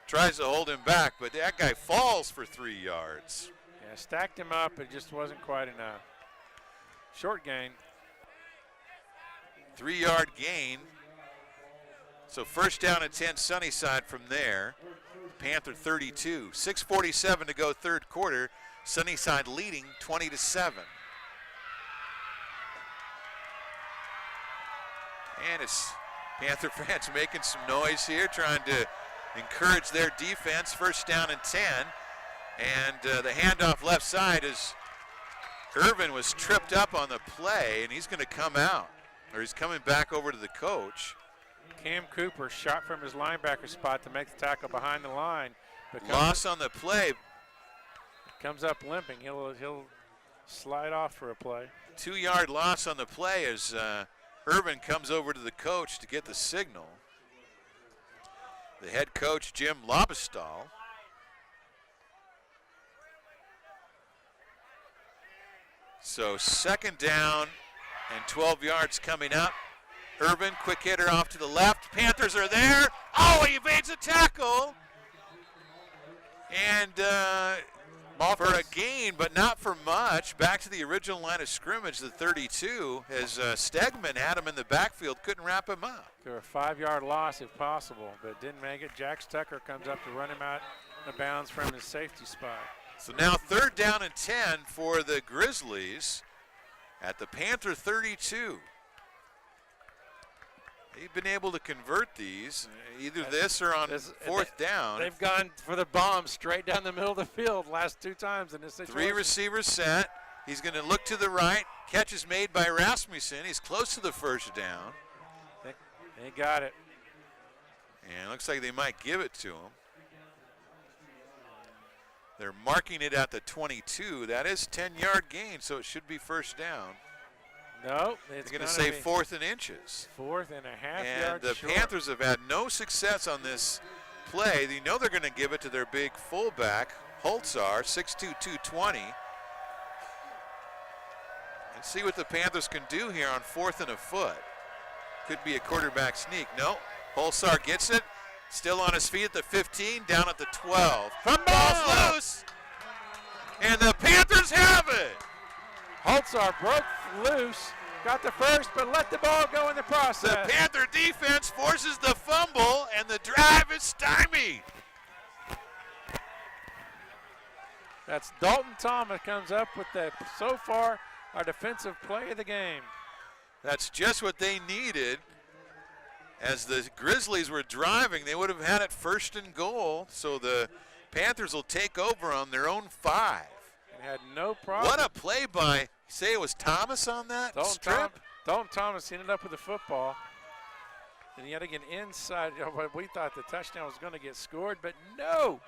tries to hold him back, but that guy falls for 3 yards. Yeah, stacked him up. It just wasn't quite enough. Short gain. 3-yard gain. So 1st down and 10 Sunnyside from there. Panther 32. 6:47 to go 3rd quarter. Sunnyside leading 20-7. And it's Panther fans making some noise here, trying to encourage their defense. 1st down and 10. And the handoff left side is Irvin was tripped up on the play, and he's going to come out, or he's coming back over to the coach. Cam Cooper shot from his linebacker spot to make the tackle behind the line. Loss on the play. Comes up limping. He'll slide off for a play. 2-yard loss on the play as Irvin comes over to the coach to get the signal. The head coach, Jim Lobestall. So 2nd down and 12 yards coming up. Irvin, quick hitter off to the left. Panthers are there. Oh, he evades a tackle. And for a gain, but not for much. Back to the original line of scrimmage, the 32, as Stegman had him in the backfield, couldn't wrap him up. For a 5-yard loss if possible, but didn't make it. Jax Tucker comes up to run him out of bounds from his safety spot. So now 3rd down and 10 for the Grizzlies at the Panther 32. They've been able to convert these, either this or on 4th down. They've gone for the bomb straight down the middle of the field last 2 times in this situation. 3 receivers set. He's going to look to the right. Catch is made by Rasmussen. He's close to the 1st down. They got it. And it looks like they might give it to him. They're marking it at the 22. That is 10-yard gain, so it should be 1st down. No, it's going to say 4th and inches. 4th and a half and yards the short. Panthers have had no success on this play. You know they're going to give it to their big fullback, Holtzar, 6'2", 220. And see what the Panthers can do here on 4th and a foot. Could be a quarterback sneak. No, Holtzar gets it. Still on his feet at the 15, down at the 12. Ball's loose, and the Panthers have it. Holtzar broke loose, got the 1st, but let the ball go in the process. The Panther defense forces the fumble, and the drive is stymied. That's Dalton Thomas comes up with the, so far, our defensive play of the game. That's just what they needed. As the Grizzlies were driving, they would have had it 1st and goal, so the Panthers will take over on their own 5. And had no problem. What a play by, say it was Thomas on that strip? Dalton Thomas ended up with the football. And yet again inside, we thought the touchdown was going to get scored, but no.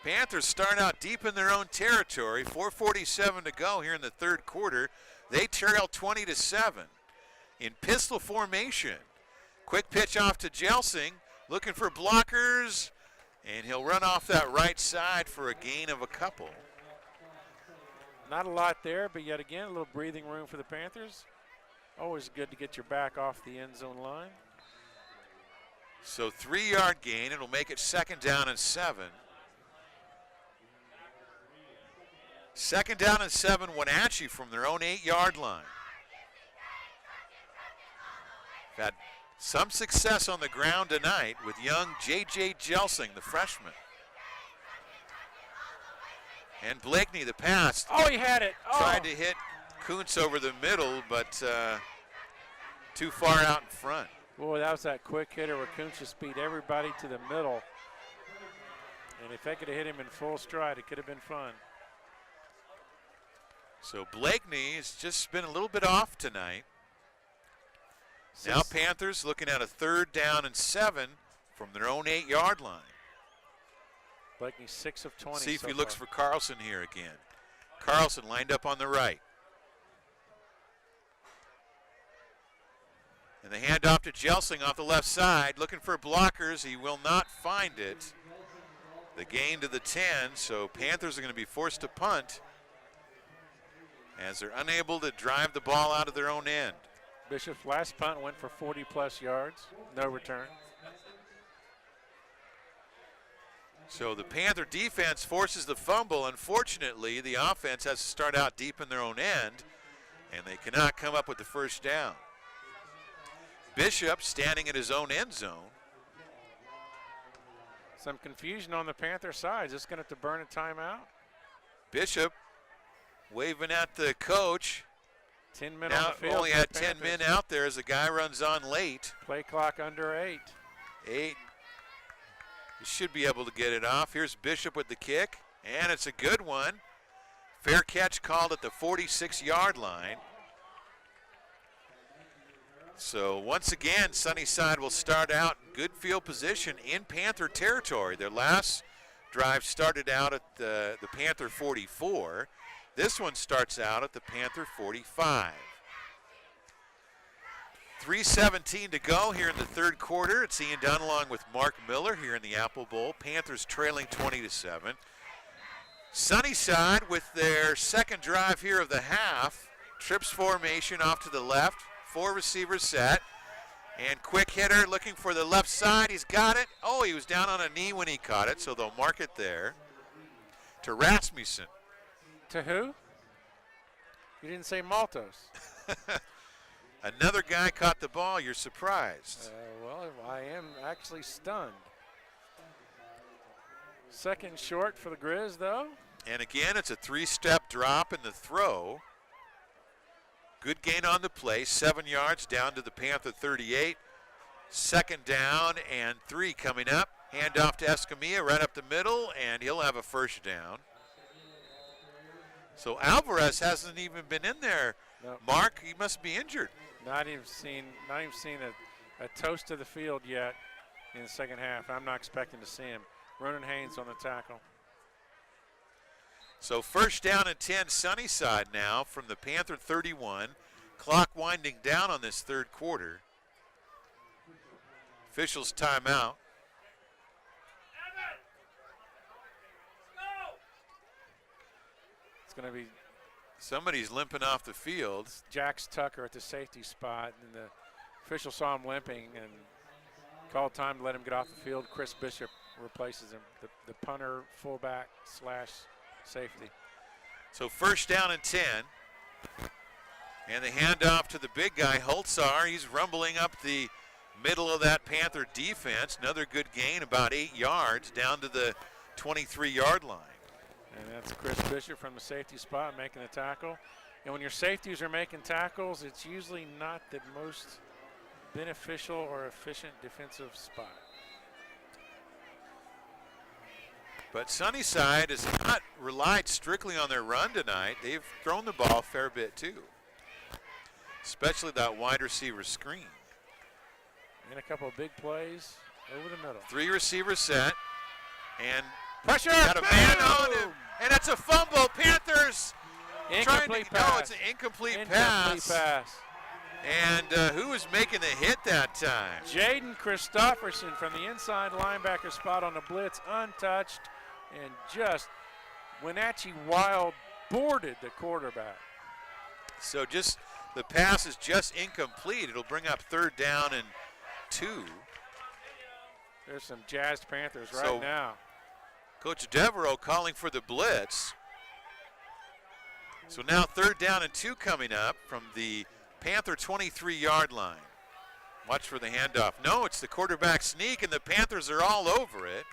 Panthers start out deep in their own territory. 4:47 to go here in the 3rd quarter. They trail 20-7 in pistol formation. Quick pitch off to Jelsing, looking for blockers, and he'll run off that right side for a gain of a couple. Not a lot there, but yet again, a little breathing room for the Panthers. Always good to get your back off the end zone line. So 3-yard gain. It'll make it 2nd down and 7. 2nd down and 7, Wenatchee from their own 8-yard line. Had some success on the ground tonight with young J.J. Jelsing, the freshman. And Blakeney, the pass. Oh, he had it. Oh. Tried to hit Kuntz over the middle, but too far out in front. Boy, that was that quick hitter where Kuntz just beat everybody to the middle. And if they could have hit him in full stride, it could have been fun. So Blakeney has just been a little bit off tonight. Now Panthers looking at a 3rd down and 7 from their own 8-yard line. Blakeney 6 of 20. See if so he looks far. for Carlson here again. Carlson lined up on the right. And the handoff to Jelsing off the left side, looking for blockers. He will not find it. The gain to the 10, so Panthers are going to be forced to punt as they're unable to drive the ball out of their own end. Bishop's last punt went for 40-plus yards, no return. So the Panther defense forces the fumble. Unfortunately, the offense has to start out deep in their own end, and they cannot come up with the first down. Bishop standing at his own end zone. Some confusion on the Panther side. Just going to have to burn a timeout. Bishop waving at the coach. 10 men now on the field. only had 10 men out there as the guy runs on late. Play clock under 8. 8. He should be able to get it off. Here's Bishop with the kick, and it's a good one. Fair catch called at the 46-yard line. So once again, Sunnyside will start out in good field position in Panther territory. Their last drive started out at the Panther 44. This one starts out at the Panther 45. 3:17 to go here in the 3rd quarter. It's Ian Dunn along with Mark Miller here in the Apple Bowl. Panthers trailing 20-7. Sunnyside with their 2nd drive here of the half. Trips formation off to the left. 4 receivers set. And quick hitter looking for the left side. He's got it. Oh, he was down on a knee when he caught it, so they'll mark it there. To Rasmussen. To who? You didn't say Maltos. Another guy caught the ball. You're surprised. Well, I am actually stunned. 2nd short for the Grizz, though. And again, it's a 3-step drop in the throw. Good gain on the play, 7 yards down to the Panther 38. 2nd down and 3 coming up. Handoff to Escamilla right up the middle, and he'll have a 1st down. So Alvarez hasn't even been in there. No. Mark, he must be injured. Not even seen a toast of the field yet in the 2nd half. I'm not expecting to see him. Ronan Haynes on the tackle. So 1st down and 10 Sunnyside now from the Panther 31. Clock winding down on this 3rd quarter. Officials timeout. It's going to be Somebody's limping off the field. Jax Tucker at the safety spot, and the official saw him limping and called time to let him get off the field. Chris Bishop replaces him, the punter, fullback / safety. So 1st down and 10. And the handoff to the big guy, Holtzar. He's rumbling up the middle of that Panther defense. Another good gain, about 8 yards, down to the 23-yard line. And that's Chris Bishop from the safety spot making the tackle. And when your safeties are making tackles, it's usually not the most beneficial or efficient defensive spot. But Sunnyside has not relied strictly on their run tonight. They've thrown the ball a fair bit too, especially that wide receiver screen. And a couple of big plays over the middle. 3 receivers set, and pressure, got a man on him, and it's a fumble. Panthers incomplete pass. No, it's an incomplete pass. And who was making the hit that time? Jaden Christofferson from the inside linebacker spot on the blitz, untouched, and just Wenatchee Wild boarded the quarterback. So just the pass is just incomplete. It'll bring up 3rd down and 2. There's some jazzed Panthers right now. Coach Devereaux calling for the blitz. So now 3rd down and 2 coming up from the Panther 23-yard line. Watch for the handoff. No, it's the quarterback sneak, and the Panthers are all over it.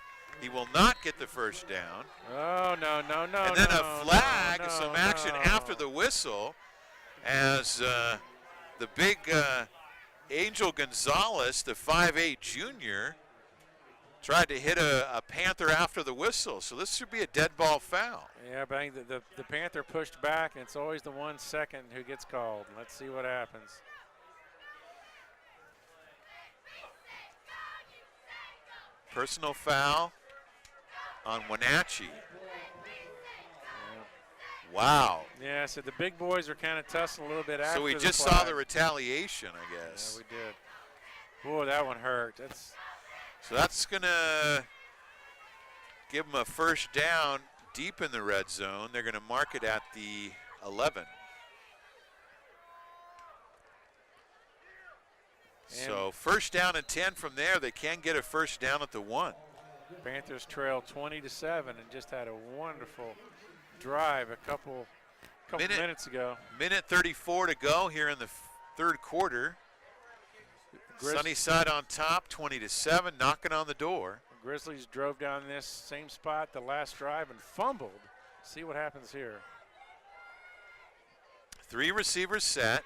He will not get the 1st down. Oh, no. And then a flag, some action after the whistle. as the big Angel Gonzalez, the 5'8 junior, tried to hit a Panther after the whistle. So this should be a dead ball foul. Yeah, but I think the Panther pushed back, and it's always the 1 second who gets called. Let's see what happens. Personal foul on Wenatchee. Wow. Yeah, so the big boys are kind of tussling a little bit after. So we the just flag. saw the retaliation, I guess. Yeah, we did. Boy, that one hurt. So that's going to give them a first down deep in the red zone. They're going to mark it at the 11. So first down and 10 from there. They can get a first down at the 1. Panthers trail 20-7 and just had a wonderful drive a couple minutes ago. Minute 34 to go here in the third quarter. Sunnyside on top, 20-7, knocking on the door. Grizzlies drove down this same spot the last drive and fumbled. See what happens here. 3 receivers set.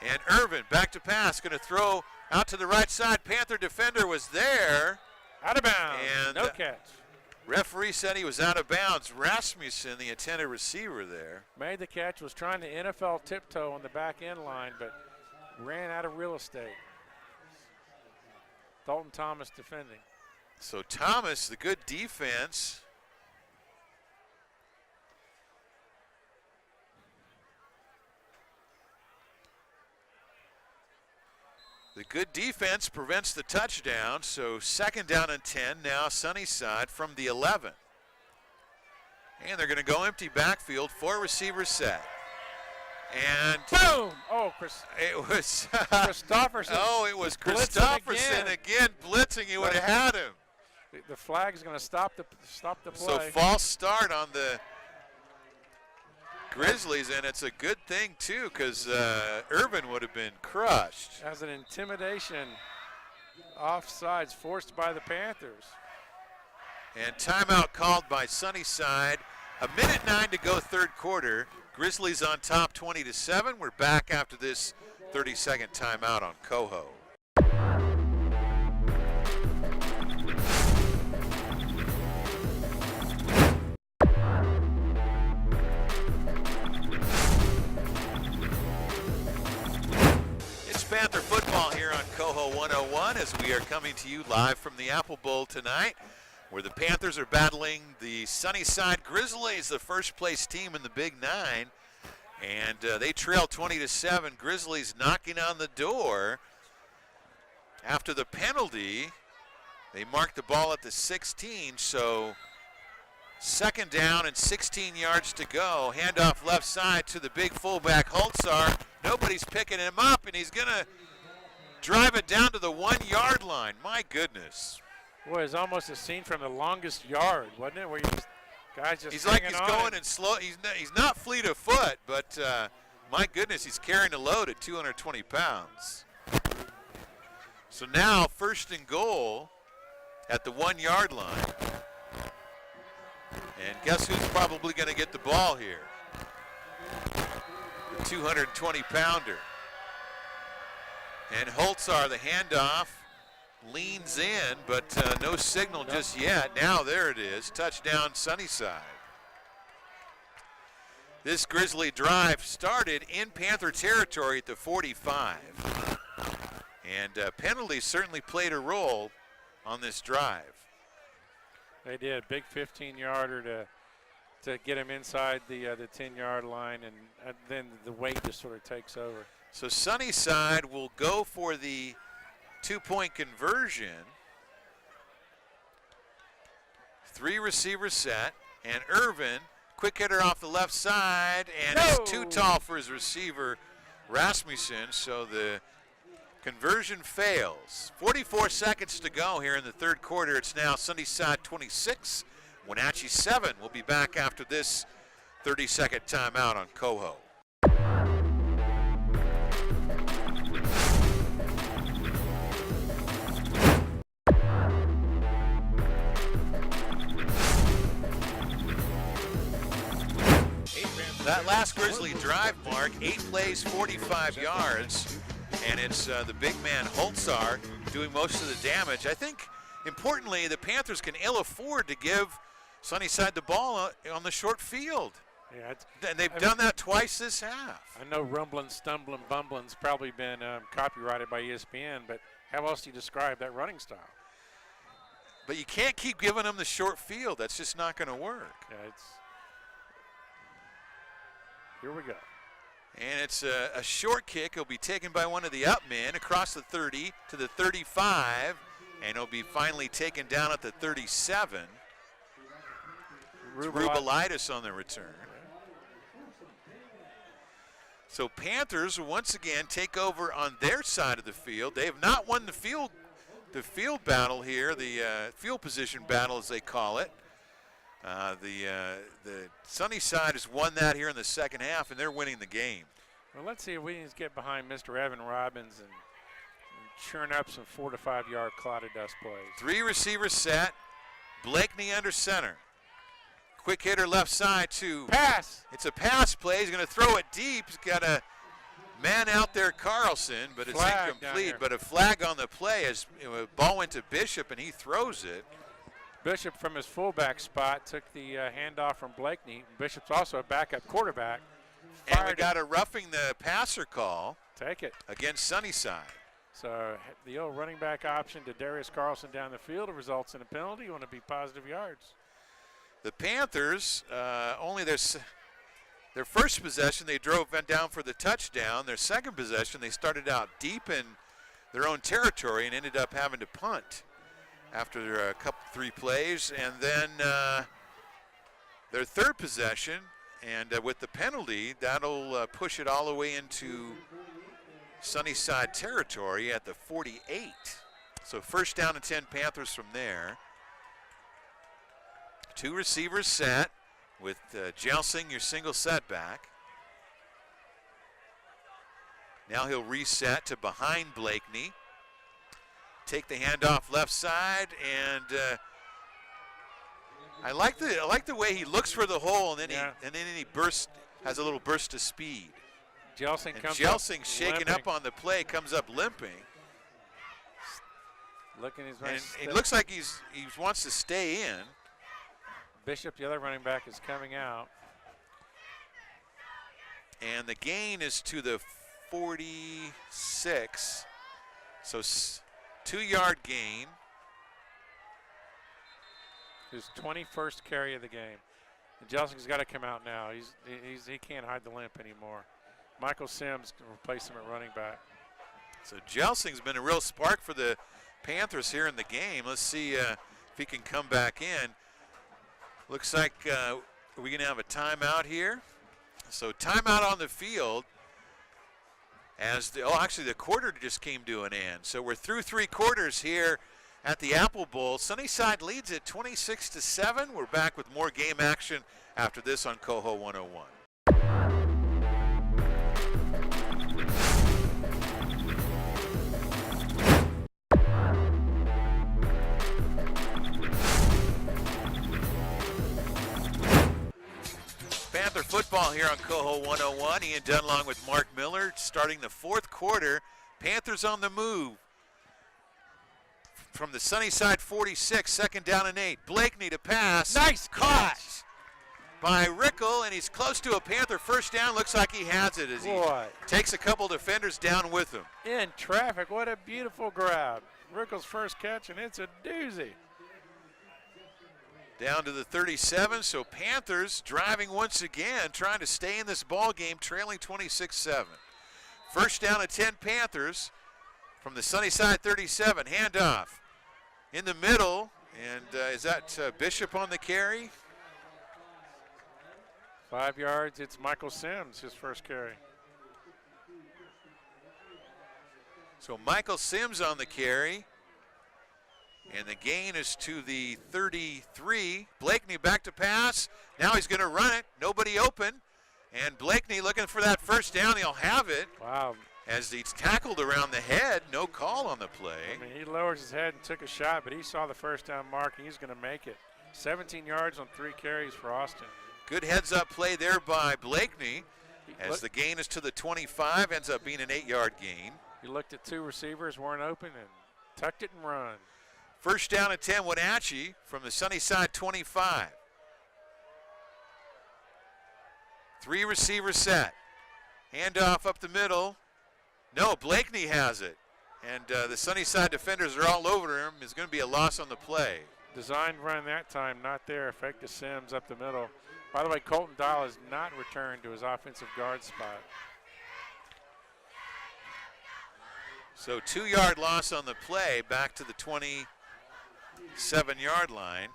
And Irvin back to pass, going to throw out to the right side. Panther defender was there. Out of bounds, and no catch. Referee said he was out of bounds. Rasmussen, the intended receiver there. Made the catch, was trying to NFL tiptoe on the back end line, but ran out of real estate. Dalton Thomas defending. So Thomas, the good defense. The good defense prevents the touchdown, so second down and 10, now Sunnyside from the 11. And they're going to go empty backfield, 4 receivers set. And boom! Oh, it was Christofferson. Oh, it was Christofferson again blitzing. He would have had him. The flag is going to stop the play. So false start on the Grizzlies, and it's a good thing too, because Irvin would have been crushed. As an intimidation, offsides forced by the Panthers. And timeout called by Sunnyside. 1:09 to go, third quarter. Grizzlies on top, 20-7. We're back after this 30-second timeout on Coho. Panther football here on Coho 101 as we are coming to you live from the Apple Bowl tonight, where the Panthers are battling the Sunnyside Grizzlies, the first place team in the Big Nine, and they trail 20-7. Grizzlies knocking on the door after the penalty. They marked the ball at the 16, so second down and 16 yards to go. Handoff left side to the big fullback Holtzar. Nobody's picking him up, and he's going to drive it down to the 1-yard line. My goodness. Boy, it's almost a scene from the longest yard, wasn't it? Where guys just he's like he's going in slow. He's not fleet of foot, but my goodness, he's carrying a load at 220 pounds. So now first and goal at the 1-yard line. And guess who's probably going to get the ball here? The 220-pounder. And Holtzar, the handoff, leans in, but no signal just yet. Now there it is, touchdown Sunnyside. This Grizzly drive started in Panther territory at the 45. And penalties certainly played a role on this drive. They did. Big 15-yarder to get him inside the 10-yard line, and then the weight just sort of takes over. So Sunnyside will go for the 2-point conversion. 3 receivers set, and Irvin, quick hitter off the left side, and he's too tall for his receiver, Rasmussen, so the conversion fails. 44 seconds to go here in the third quarter. It's now Sunnyside 26, Wenatchee 7. We'll be back after this 30-second timeout on Coho. That last Grizzly drive, Mark. 8 plays, 45 yards. And it's the big man Holtzar doing most of the damage. I think, importantly, the Panthers can ill afford to give Sunnyside the ball on the short field. Yeah, and they've done that twice this half. I know rumbling, stumbling, bumbling's probably been copyrighted by ESPN, but how else do you describe that running style? But you can't keep giving them the short field. That's just not going to work. Yeah, here we go. And it's a short kick. It'll be taken by one of the up men across the 30 to the 35, and it'll be finally taken down at the 37. It's Rubelitis on the return. So Panthers once again take over on their side of the field. They have not won the field battle here, the field position battle as they call it. The Sunnyside has won that here in the second half, and they're winning the game. Well, let's see if we can get behind Mr. Evan Robbins and churn up some 4 to 5 yard clouded dust plays. 3 receivers set. Blakeney under center. Quick hitter left side to pass. It's a pass play. He's going to throw it deep. He's got a man out there, Carlson, but it's incomplete. But a flag on the play as a ball went to Bishop and he throws it. Bishop from his fullback spot took the handoff from Blakeney. Bishop's also a backup quarterback. And we got a roughing the passer call. Take it. Against Sunnyside. So the old running back option to Darius Carlson down the field results in a penalty. You want to be positive yards. The Panthers, only their first possession, they went down for the touchdown. Their second possession, they started out deep in their own territory and ended up having to punt after 3 plays. And then their third possession, and with the penalty, that'll push it all the way into Sunnyside territory at the 48. So first down and 10 Panthers from there. 2 receivers set with Jelsing, your single setback. Now he'll reset to behind Blakeney. Take the handoff left side, and I like the way he looks for the hole, and then he bursts, has a little burst of speed. Jelsing comes Jelsing shaking up on the play, comes up limping. It looks like he wants to stay in. Bishop, the other running back, is coming out. And the gain is to the 46. So 2-yard gain. His 21st carry of the game. And Jelsing's got to come out now. He can't hide the limp anymore. Michael Sims can replace him at running back. So Jelsing's been a real spark for the Panthers here in the game. Let's see if he can come back in. Looks like we're going to have a timeout here. So timeout on the field as actually the quarter just came to an end. So we're through 3 quarters here at the Apple Bowl. Sunnyside leads at 26-7. We're back with more game action after this on Coho 101. Panther football here on Coho 101. Ian Dunlong with Mark Miller starting the 4th quarter. Panthers on the move. From the Sunnyside 46, 2nd down and 8. Blakeney to pass. Nice catch by Rickle, and he's close to a Panther first down. Looks like he has it as he takes a couple defenders down with him. In traffic, what a beautiful grab. Rickle's first catch, and it's a doozy. Down to the 37, so Panthers driving once again, trying to stay in this ball game, trailing 26-7. First down at 10 Panthers from the Sunnyside 37, handoff. In the middle, and is that Bishop on the carry? 5 yards, it's Michael Sims, his first carry. So Michael Sims on the carry. And the gain is to the 33. Blakeney back to pass. Now he's going to run it. Nobody open. And Blakeney looking for that first down. He'll have it. Wow. As he's tackled around the head. No call on the play. I mean, he lowers his head and took a shot, but he saw the first down mark, and he's going to make it. 17 yards on 3 carries for Austin. Good heads-up play there by Blakeney as the gain is to the 25, ends up being an 8-yard gain. He looked at 2 receivers, weren't open, and tucked it and run. First down and 10, Wenatchee from the Sunnyside 25. 3 receivers set. Handoff up the middle. No, Blakeney has it. And the Sunnyside defenders are all over him. It's going to be a loss on the play. Designed run that time, not there. Fake to Sims up the middle. By the way, Colton Dahl has not returned to his offensive guard spot. So 2-yard loss on the play, back to the 27-yard line.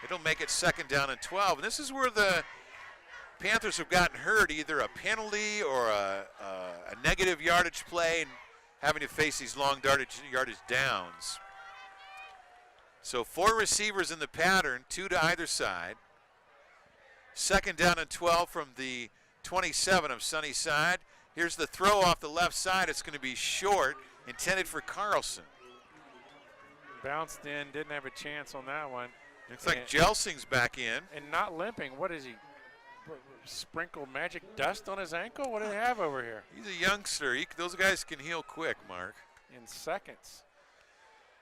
It'll make it second down and 12. And this is where the Panthers have gotten hurt, either a penalty or a negative yardage play, and having to face these long yardage downs. So 4 receivers in the pattern, 2 to either side. Second down and 12 from the 27 of Sunnyside. Here's the throw off the left side. It's going to be short, intended for Carlson. Bounced in, didn't have a chance on that one. Looks like Jelsing's back in. And not limping. What is he? Sprinkle magic dust on his ankle? What do they have over here? He's a youngster. Those guys can heal quick, Mark. In seconds.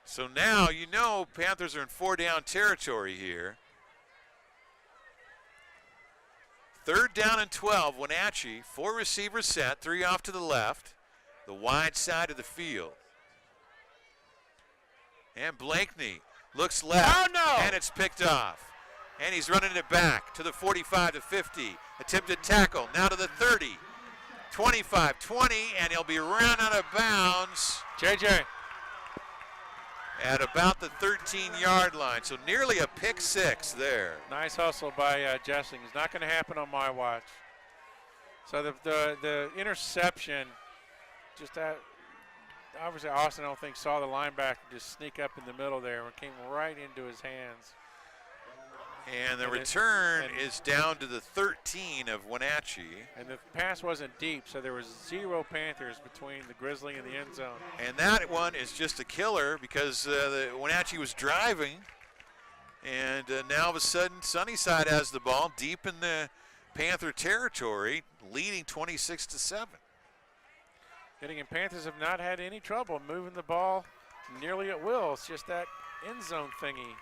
So now you know Panthers are in 4-down territory here. Third down and 12, Wenatchee. 4 receivers set, 3 off to the left, the wide side of the field. And Blakeney looks left, oh, no! And it's picked off. And he's running it back to the 45 to 50. Attempted tackle, now to the 30, 25, 20, and he'll be run out of bounds. JJ. At about the 13-yard line, so nearly a pick 6 there. Nice hustle by Jessing. It's not going to happen on my watch. So the interception, just obviously Austin, I don't think, saw the linebacker just sneak up in the middle there and came right into his hands. And the return is down to the 13 of Wenatchee. And the pass wasn't deep, so there was 0 Panthers between the Grizzly and the end zone. And that one is just a killer because the Wenatchee was driving. And now all of a sudden, Sunnyside has the ball deep in the Panther territory, leading 26-7. And Panthers have not had any trouble moving the ball nearly at will. It's just that end zone thingy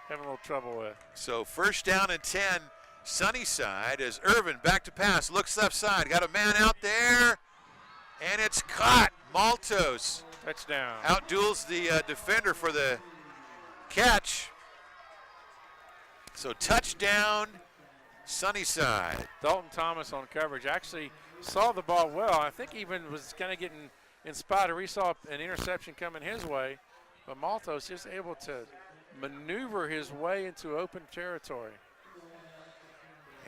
having a little trouble with. So first down and 10, Sunnyside, as Irvin back to pass, looks left side, got a man out there, and it's caught. Maltos touchdown. Outduels the defender for the catch. So touchdown, Sunnyside. Dalton Thomas on coverage actually saw the ball well. I think even was kind of getting in spot, or he saw an interception coming his way, but Maltos just able to maneuver his way into open territory.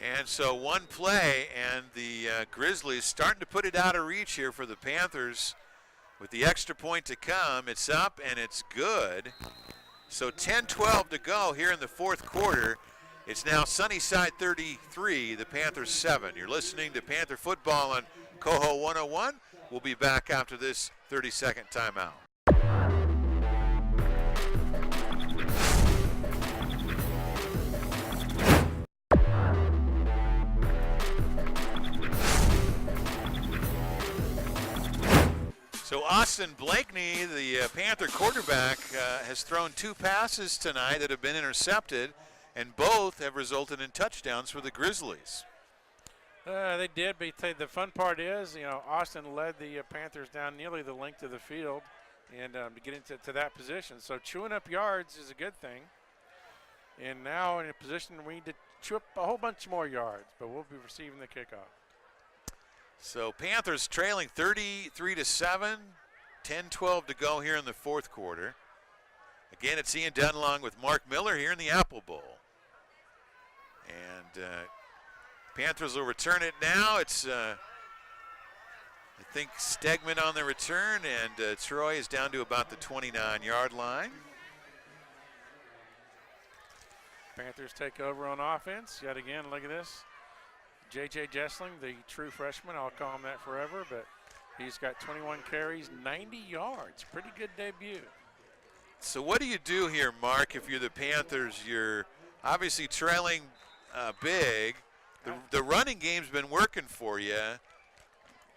And so one play, and the Grizzlies starting to put it out of reach here for the Panthers. With the extra point to come, it's up and it's good. So 10-12 to go here in the fourth quarter. It's now Sunnyside 33, the Panthers 7. You're listening to Panther Football on Coho 101. We'll be back after this 30-second timeout. So Austin Blakeney, the Panther quarterback, has thrown 2 passes tonight that have been intercepted, and both have resulted in touchdowns for the Grizzlies. They did, but the fun part is, Austin led the Panthers down nearly the length of the field and to get into that position. So chewing up yards is a good thing. And now in a position we need to chew up a whole bunch more yards, but we'll be receiving the kickoff. So Panthers trailing 33-7, 10-12 to go here in the fourth quarter. Again, it's Ian Dunlong with Mark Miller here in the Apple Bowl. And Panthers will return it now. It's, I think, Stegman on the return, and Troy is down to about the 29-yard line. Panthers take over on offense. Yet again, look at this. J.J. Jessling, the true freshman, I'll call him that forever, but he's got 21 carries, 90 yards. Pretty good debut. So what do you do here, Mark, if you're the Panthers? You're obviously trailing big. The running game's been working for you.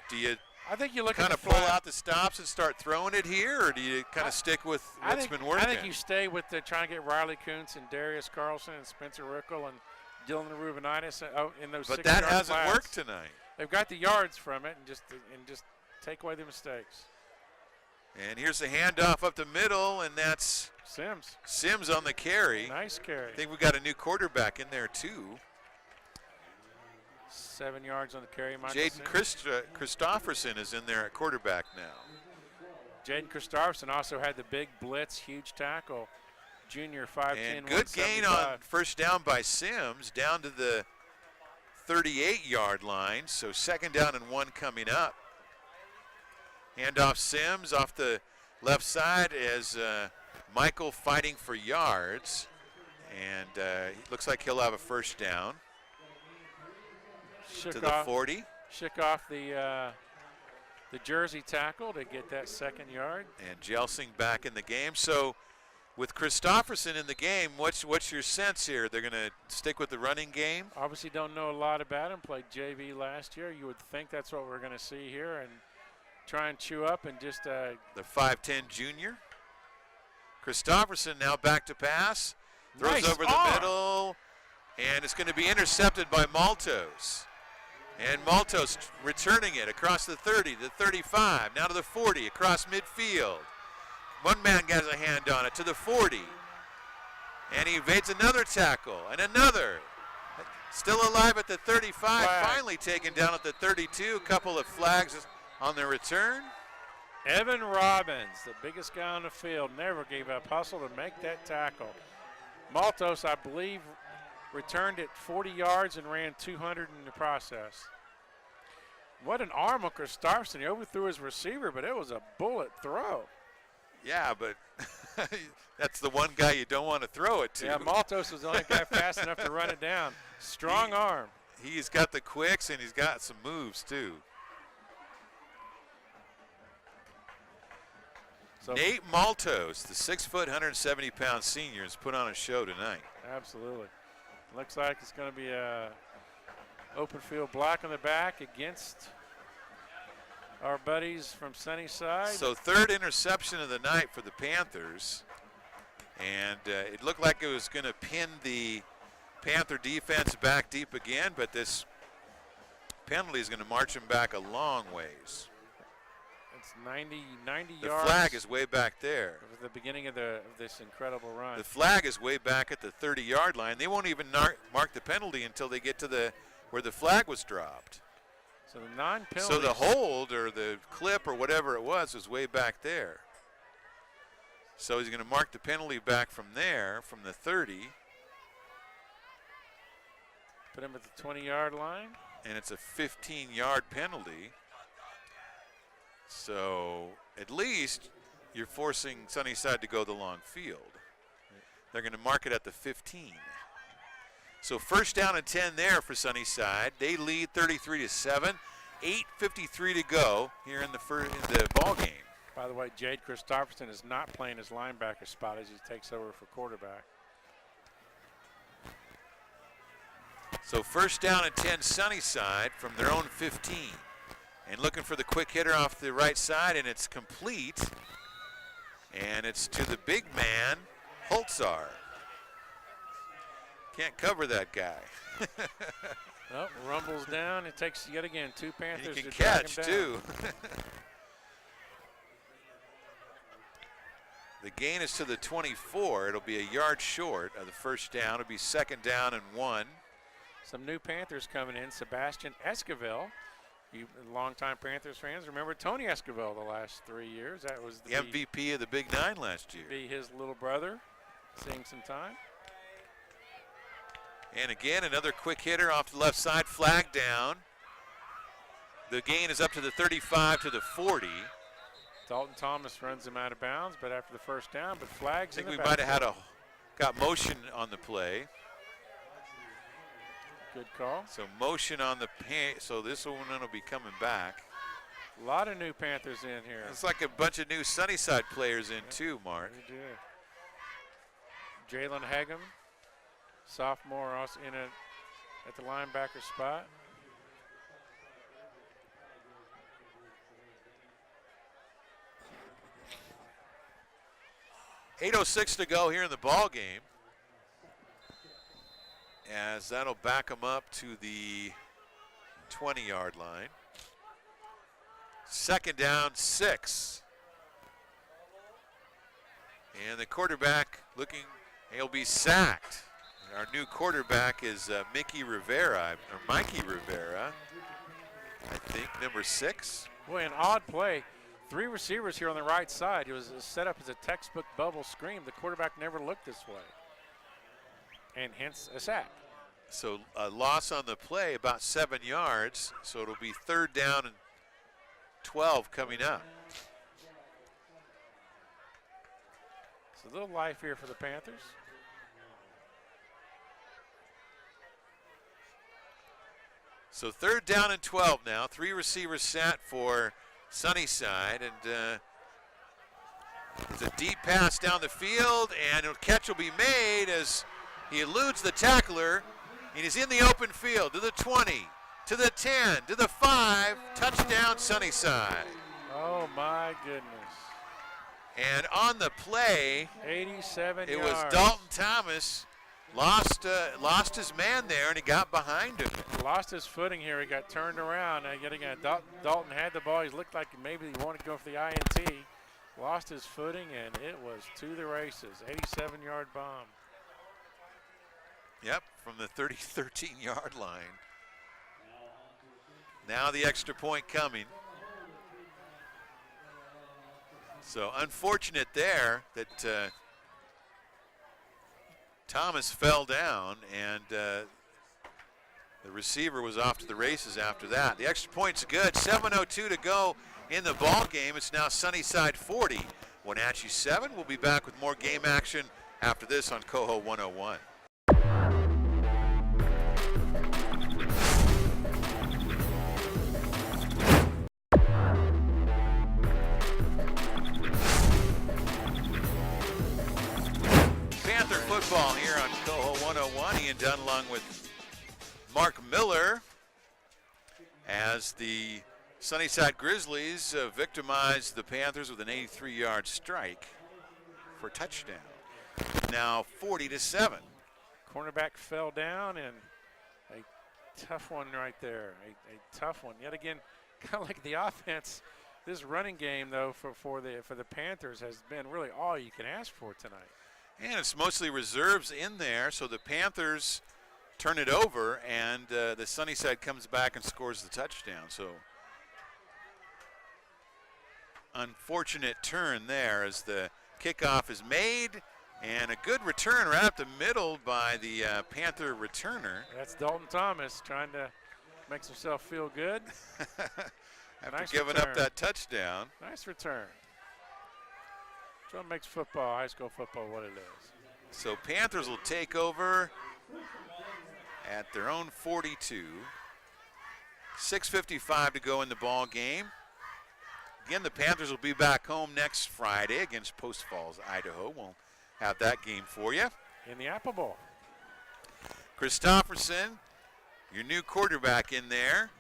Do you I think you look kind at of pull out the stops and start throwing it here, or do you kind of stick with what's been working? I think you stay with trying to get Riley Kuntz and Darius Carlson and Spencer Rickle and Dylan Rubinitis in those 6-yard But that hasn't flats. worked tonight. They've got the yards from it, and just take away the mistakes. And here's the handoff up the middle, and that's Sims on the carry. Nice carry. I think we got a new quarterback in there too. 7 yards on the carry. Jaden Christofferson is in there at quarterback now. Jaden Christofferson also had the big blitz, huge tackle. Junior 5'10", and good gain on first down by Sims, down to the 38-yard line. So 2nd down and 1 coming up. Handoff Sims off the left side as Michael fighting for yards. And looks like he'll have a first down. To the 40. Shook off the jersey tackle to get that 2nd yard. And Jelsing back in the game. So with Christofferson in the game, what's your sense here? They're going to stick with the running game? Obviously don't know a lot about him. Played JV last year. You would think that's what we're going to see here, and try and chew up and just the 5'10" junior. Christofferson now back to pass. Throws nice over the middle, and it's going to be intercepted by Maltos. And Maltos returning it across the 30, the 35, now to the 40, across midfield. One man gets a hand on it to the 40. And he evades another tackle, and another. Still alive at the 35, finally taken down at the 32. A couple of flags on the return. Evan Robbins, the biggest guy on the field, never gave up. Hustle to make that tackle. Maltos, I believe, returned it 40 yards and ran 200 in the process. What an arm on Christofferson. He overthrew his receiver, but it was a bullet throw. Yeah, but that's the one guy you don't want to throw it to. Yeah, Maltos was the only guy fast enough to run it down. Strong arm. He's got the quicks, and he's got some moves, too. So Nate Maltos, the 6', 170-pound senior, has put on a show tonight. Absolutely. Looks like it's going to be a open field block on the back against our buddies from Sunnyside. So 3rd interception of the night for the Panthers. And it looked like it was going to pin the Panther defense back deep again, but this penalty is going to march them back a long ways. It's 90 yards. The flag is way back there. At the beginning of this incredible run. The flag is way back at the 30-yard line. They won't even mark the penalty until they get to where the flag was dropped. So the non-penalty. So the hold or the clip or whatever it was way back there. So he's going to mark the penalty back from there, from the 30. Put him at the 20-yard line. And it's a 15-yard penalty. So at least you're forcing Sunnyside to go the long field. They're going to mark it at the 15. So 1st down and 10 there for Sunnyside. They lead 33-7. 8:53 to go here in the ball game. By the way, Jade Christofferson is not playing his linebacker spot as he takes over for quarterback. So 1st down and 10 Sunnyside from their own 15. And looking for the quick hitter off the right side, and it's complete. And it's to the big man, Holtzar. Can't cover that guy. Well, rumbles down. It takes yet again 2 Panthers and he can to drag catch him down. too. The gain is to the 24. It'll be a yard short of the 1st down. It'll be 2nd down and 1. Some new Panthers coming in. Sebastian Esquivel. You longtime Panthers fans remember Tony Esquivel the last 3 years. That was the MVP of the Big 9 last year. Be his little brother, seeing some time. And again, another quick hitter off the left side, flag down. The gain is up to the 35 to the 40. Dalton Thomas runs him out of bounds, but after the 1st down, but flags. I think we might have got motion on the play. Good call. So motion on the so this one will be coming back. A lot of new Panthers in here. It's like a bunch of new Sunnyside players in too, Mark. We do. Jalen Hagum, sophomore, also in at the linebacker spot. .806 to go here in the ball game, as that'll back them up to the 20-yard line. Second down, 6. And the quarterback looking, he'll be sacked. Our new quarterback is Mikey Rivera, I think, number 6. Boy, an odd play. 3 receivers here on the right side. It was set up as a textbook bubble screen. The quarterback never looked this way, and hence a sack. So a loss on the play, about 7 yards. So it'll be 3rd down and 12 coming up. It's a little life here for the Panthers. So 3rd down and 12 now. 3 receivers set for Sunnyside, and it's a deep pass down the field, and a catch will be made as he eludes the tackler, and he's in the open field to the 20, to the 10, to the 5, touchdown Sunnyside. Oh my goodness. And on the play, 87 it yards. was Dalton Thomas lost his man there, and he got behind him. Lost his footing here. He got turned around. And yet again, Dalton had the ball. He looked like maybe he wanted to go for the INT. Lost his footing, and it was to the races. 87-yard bomb. Yep, from the 13-yard line. Now the extra point coming. So unfortunate there that Thomas fell down, and the receiver was off to the races after that. The extra point's good. 7:02 to go in the ball game. It's now Sunnyside 40, Wenatchee 7. We'll be back with more game action after this on Coho 101. Football here on Coho 101. Ian Dunn along with Mark Miller as the Sunnyside Grizzlies victimized the Panthers with an 83-yard strike for a touchdown. Now 40-7. Cornerback fell down, and a tough one right there. A tough one. Yet again, kind of like the offense. This running game, though, for the Panthers has been really all you can ask for tonight. And it's mostly reserves in there, so the Panthers turn it over, and the Sunnyside comes back and scores the touchdown. So unfortunate turn there as the kickoff is made, and a good return right up the middle by the Panther returner. That's Dalton Thomas trying to make himself feel good. After nice giving return. up that touchdown. Nice return. That's what makes football, high school football, what it is. So Panthers will take over at their own 42. 6:55 to go in the ball game. Again, the Panthers will be back home next Friday against Post Falls, Idaho. We'll have that game for you. In the Apple Bowl. Christofferson, your new quarterback in there.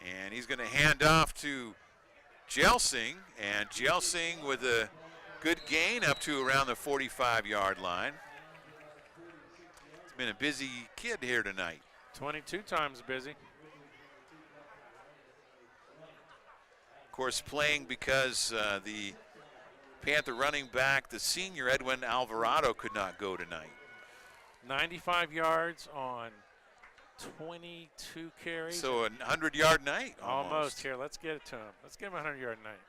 And he's going to hand off to Jelsing. And Jelsing with a good gain up to around the 45-yard line. It's been a busy kid here tonight. 22 times busy. Of course, playing because the Panther running back, the senior Edwin Alvarado, could not go tonight. 95 yards on 22 carries. So a 100-yard night almost. Here, let's get it to him. Let's give him a 100-yard night.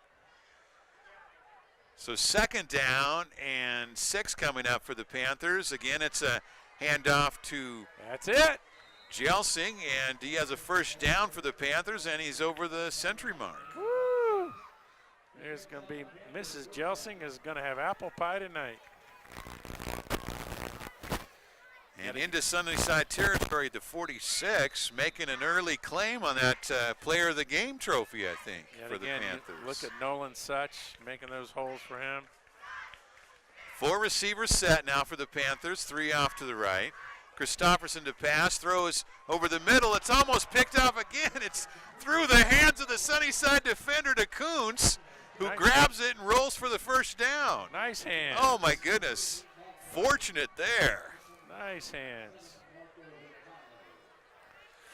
So second down and 6 coming up for the Panthers. Again, it's a handoff to That's it. Jelsing, and he has a first down for the Panthers, and he's over the century mark. Woo! There's going to be Mrs. Jelsing is going to have apple pie tonight. And into Sunnyside territory, the 46, making an early claim on that Player of the Game trophy, I think, Yet for again, the Panthers. Look at Nolan Such making those holes for him. 4 receivers set now for the Panthers, 3 off to the right. Christopherson to pass, throws over the middle. It's almost picked off again. It's through the hands of the Sunnyside defender to Kuntz, who grabs it and rolls for the first down. Nice hands. Oh, my goodness. Fortunate there. Nice hands.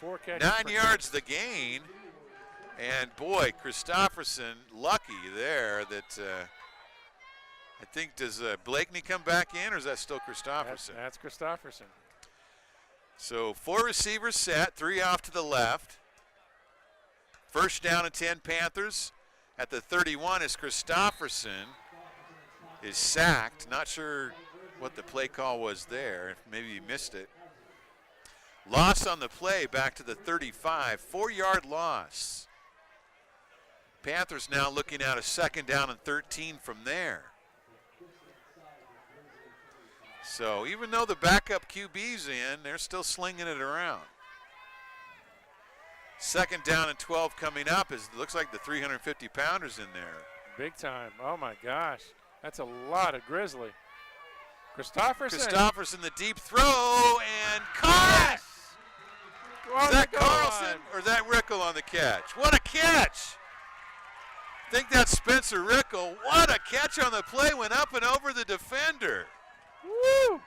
4 catches. 9 yards the gain. And, boy, Christopherson lucky there that I think, does Blakeney come back in, or is that still Christopherson? That's Christopherson. So 4 receivers set, 3 off to the left. First down and 10 Panthers. At the 31 as Christopherson is sacked. Not sure what the play call was there. Maybe he missed it. Loss on the play back to the 35. 4-yard loss. Panthers now looking at a second down and 13 from there. So even though the backup QB's in, they're still slinging it around. Second down and 12 coming up. Looks like the 350-pounder's in there. Big time. Oh, my gosh. That's a lot of Grizzly. Christopherson, the deep throw, and caught! Yes! Is that Carlson or is that Rickle on the catch? What a catch! I think that's Spencer Rickle. What a catch on the play. Went up and over the defender. Woo!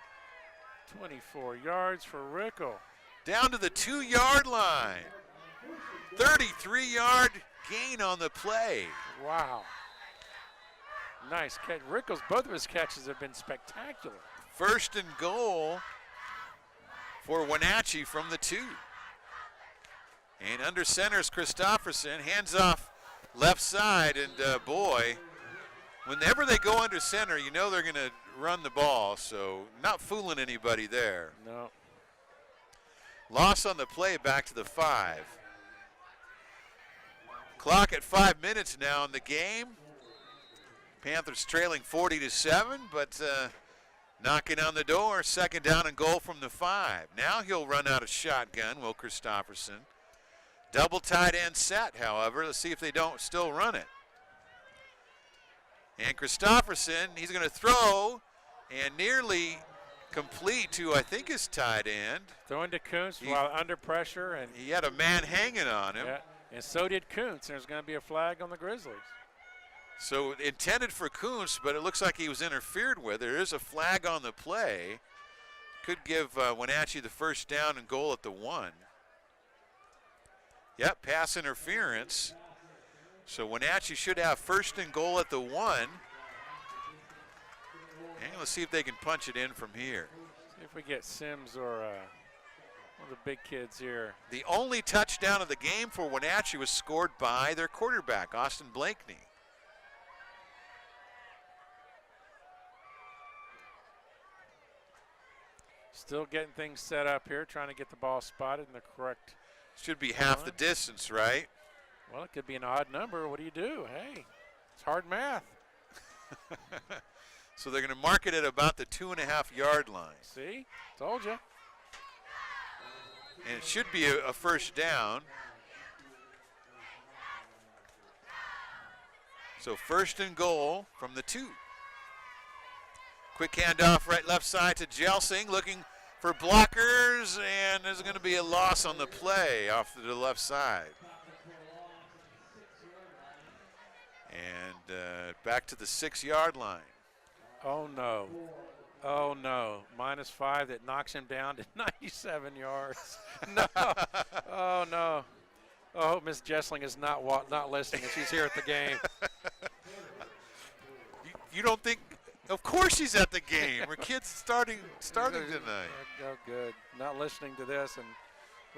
24 yards for Rickle. Down to the 2-yard line. 33-yard gain on the play. Wow. Nice catch. Rickle's, both of his catches have been spectacular. First and goal for Wenatchee from the 2. And under center is Christopherson. Hands off left side, and boy, whenever they go under center, you know they're going to run the ball, so not fooling anybody there. No. Loss on the play back to the 5. Clock at 5 minutes now in the game. Panthers trailing 40-7, but knocking on the door. Second down and goal from the 5. Now he'll run out of shotgun, Will Christopherson. Double tight end set, however. Let's see if they don't still run it. And Christopherson, he's going to throw and nearly complete to, I think, his tight end. Throwing to Kuntz while under pressure. And he had a man hanging on him. Yeah, and so did Kuntz. There's going to be a flag on the Grizzlies. So intended for Kuntz, but it looks like he was interfered with. There is a flag on the play. Could give Wenatchee the first down and goal at the 1. Yep, pass interference. So Wenatchee should have first and goal at the 1. And let's see if they can punch it in from here. See if we get Sims or one of the big kids here. The only touchdown of the game for Wenatchee was scored by their quarterback, Austin Blakeney. Still getting things set up here, trying to get the ball spotted in the correct. Should be half the distance, right? Well, it could be an odd number. What do you do? Hey, it's hard math. So they're going to mark it at about the 2.5-yard line. See? Told you. And it should be a first down. So first and goal from the 2. Quick handoff right left side to Jelsing, looking for blockers, and there's going to be a loss on the play off to the left side. And back to the 6-yard line. Oh, no. Oh, no. -5 that knocks him down to 97 yards. No. Oh, no. Oh, I hope Miss Jessling is not listening and she's here at the game. You don't think? Of course she's at the game. Her kid's starting tonight. Oh, good. Not listening to this, and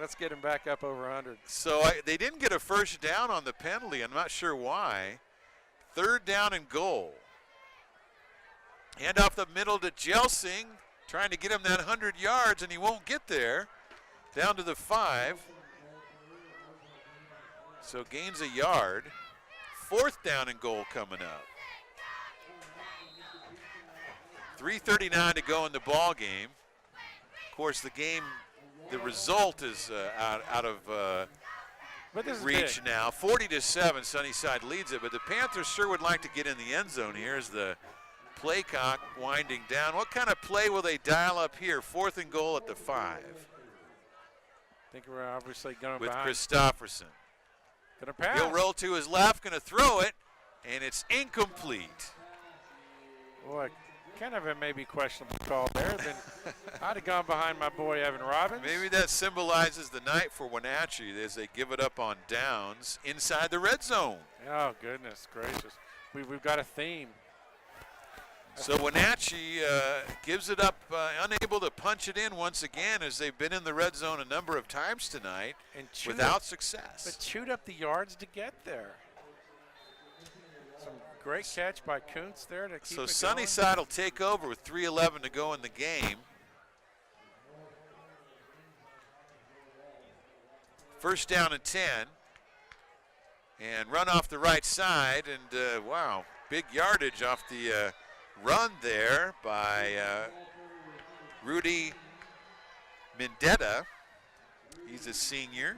let's get him back up over 100. So they didn't get a first down on the penalty. I'm not sure why. Third down and goal. Hand off the middle to Jelsing, trying to get him that 100 yards, and he won't get there. Down to the 5. So gains a yard. Fourth down and goal coming up. 3:39 to go in the ball game. Of course, the result is out of reach now. 40-7, Sunnyside leads it, but the Panthers sure would like to get in the end zone here as the play clock winding down. What kind of play will they dial up here? 4th and goal at the 5. I think we're obviously going with behind. Christopherson. Gonna pass. He'll roll to his left, going to throw it, and it's incomplete. Boy, kind of a maybe questionable call there. I'd have gone behind my boy Evan Robbins. Maybe that symbolizes the night for Wenatchee as they give it up on downs inside the red zone. Oh, goodness gracious. We've got a theme. So Wenatchee gives it up, unable to punch it in once again, as they've been in the red zone a number of times tonight And without success. But chewed up the yards to get there. Some great catch by Kuntz there to keep So it Sunnyside will take over with 3:11 to go in the game. First down and 10. And run off the right side, and wow, big yardage off the run there by Rudy Mendetta. He's a senior.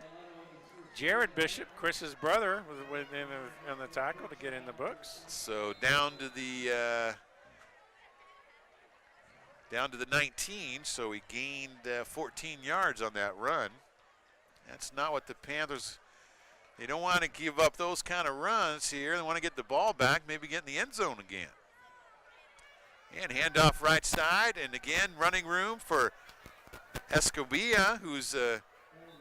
Jared Bishop, Chris's brother, was in the tackle to get in the books. So down to the 19. So he gained 14 yards on that run. That's not what the Panthers. They don't want to give up those kind of runs here. They want to get the ball back, maybe get in the end zone again. And handoff right side, and again running room for Escobilla, who's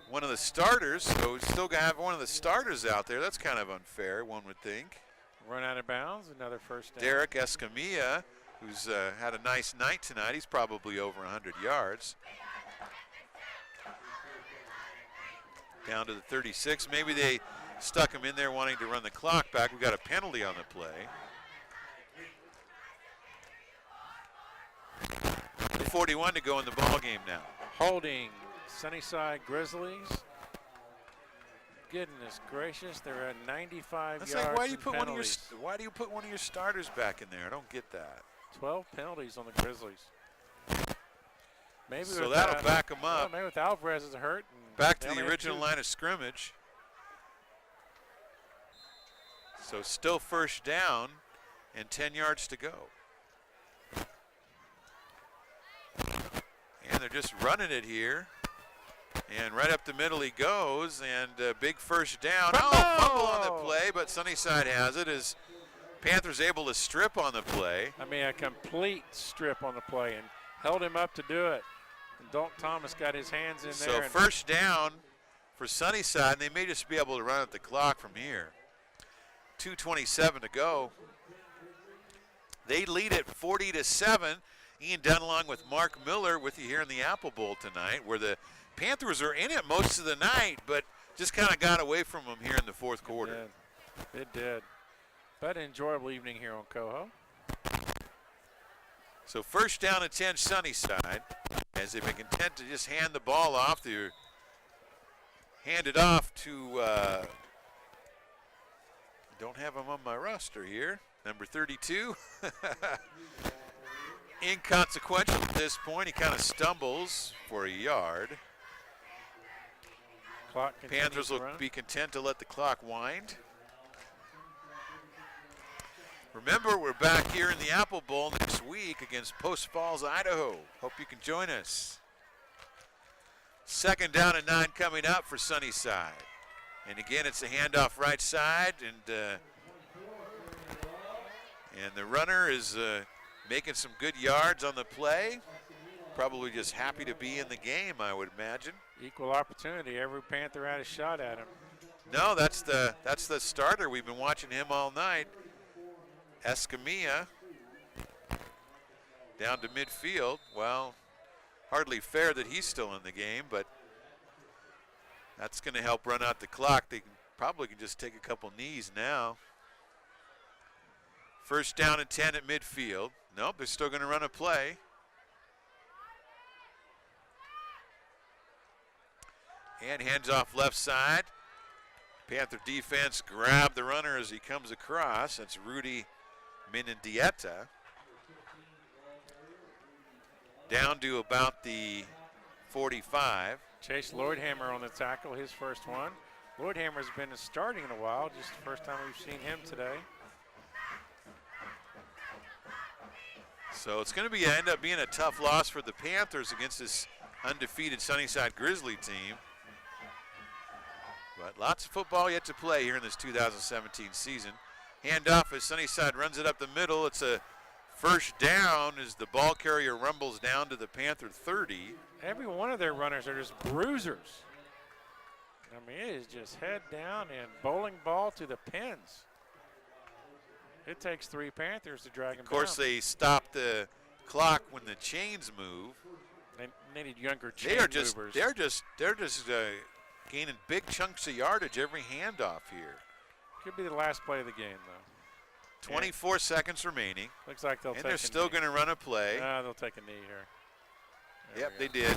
one of the starters. So we still got to have one of the starters out there. That's kind of unfair, one would think. Run out of bounds, another first down. Derek Escamilla, who's had a nice night tonight. He's probably over 100 yards. Down to the 36. Maybe they stuck him in there wanting to run the clock back. We got a penalty on the play. 41 to go in the ball game now. Holding Sunnyside Grizzlies. Goodness gracious, they're at 95 That's yards. like, why do you put one of your starters back in there? I don't get that. 12 penalties on the Grizzlies. Maybe So with that'll back them well, up. maybe with Alvarez is hurt. Back to the original line of scrimmage. So still first down and 10 yards to go. And they're just running it here. And right up the middle he goes, and big first down. Fumble on the play, but Sunnyside has it as Panthers able to strip on the play. I mean, a complete strip on the play and held him up to do it. And Dalton Thomas got his hands in there. So first down for Sunnyside, and they may just be able to run at the clock from here. 2:27 to go. They lead it 40-7. Ian Dunn along with Mark Miller with you here in the Apple Bowl tonight, where the Panthers are in it most of the night, but just kind of got away from them here in the fourth quarter. It did. But an enjoyable evening here on Coho. So first down and 10 Sunnyside, as they've been content to just hand the ball off. They're handed off to, don't have him on my roster here, number 32. Inconsequential at this point. He kind of stumbles for a yard. Panthers will be content to let the clock wind. Remember, we're back here in the Apple Bowl next week against Post Falls, Idaho. Hope you can join us. Second down and 9 coming up for Sunnyside. And again, it's a handoff right side, and the runner is making some good yards on the play. Probably just happy to be in the game, I would imagine. Equal opportunity. Every Panther had a shot at him. No, that's the starter. We've been watching him all night. Escamilla down to midfield. Well, hardly fair that he's still in the game, but that's going to help run out the clock. They probably can just take a couple knees now. First down and 10 at midfield. Nope, they're still going to run a play. And hands off left side. Panther defense grabbed the runner as he comes across. That's Rudy Mendieta. Down to about the 45. Chase Lloydhammer on the tackle, his first one. Lloydhammer's been starting in a while, just the first time we've seen him today. So it's going to end up being a tough loss for the Panthers against this undefeated Sunnyside Grizzly team. But lots of football yet to play here in this 2017 season. Handoff as Sunnyside runs it up the middle. It's a first down as the ball carrier rumbles down to the Panther 30. Every one of their runners are just bruisers. I mean, it is just head down and bowling ball to the pins. It takes 3 Panthers to drag them down. Of course, they stop the clock when the chains move. They need younger chain movers. They're just gaining big chunks of yardage every handoff here. Could be the last play of the game, though. 24 seconds remaining. Looks like they'll take a knee. And they're still going to run a play. They'll take a knee here. Yep, they did.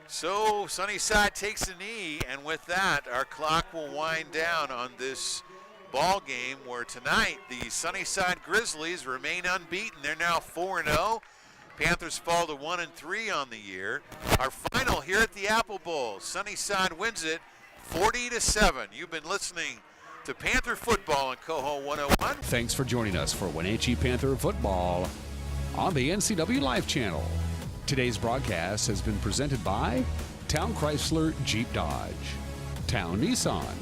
So Sunnyside takes a knee, and with that, our clock will wind down on this ball game where tonight the Sunnyside Grizzlies remain unbeaten. They're now 4-0. Panthers fall to 1-3 on the year. Our final here at the Apple Bowl, Sunnyside wins it 40-7. You've been listening to Panther Football on Coho 101. Thanks for joining us for Wenatchee Panther Football on the NCW Live Channel. Today's broadcast has been presented by Town Chrysler Jeep Dodge, Town Nissan,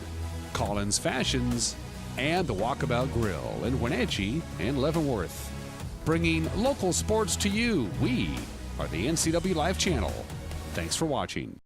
Collins Fashions, and the Walkabout Grill in Wenatchee and Leavenworth. Bringing local sports to you, we are the NCW Live Channel. Thanks for watching.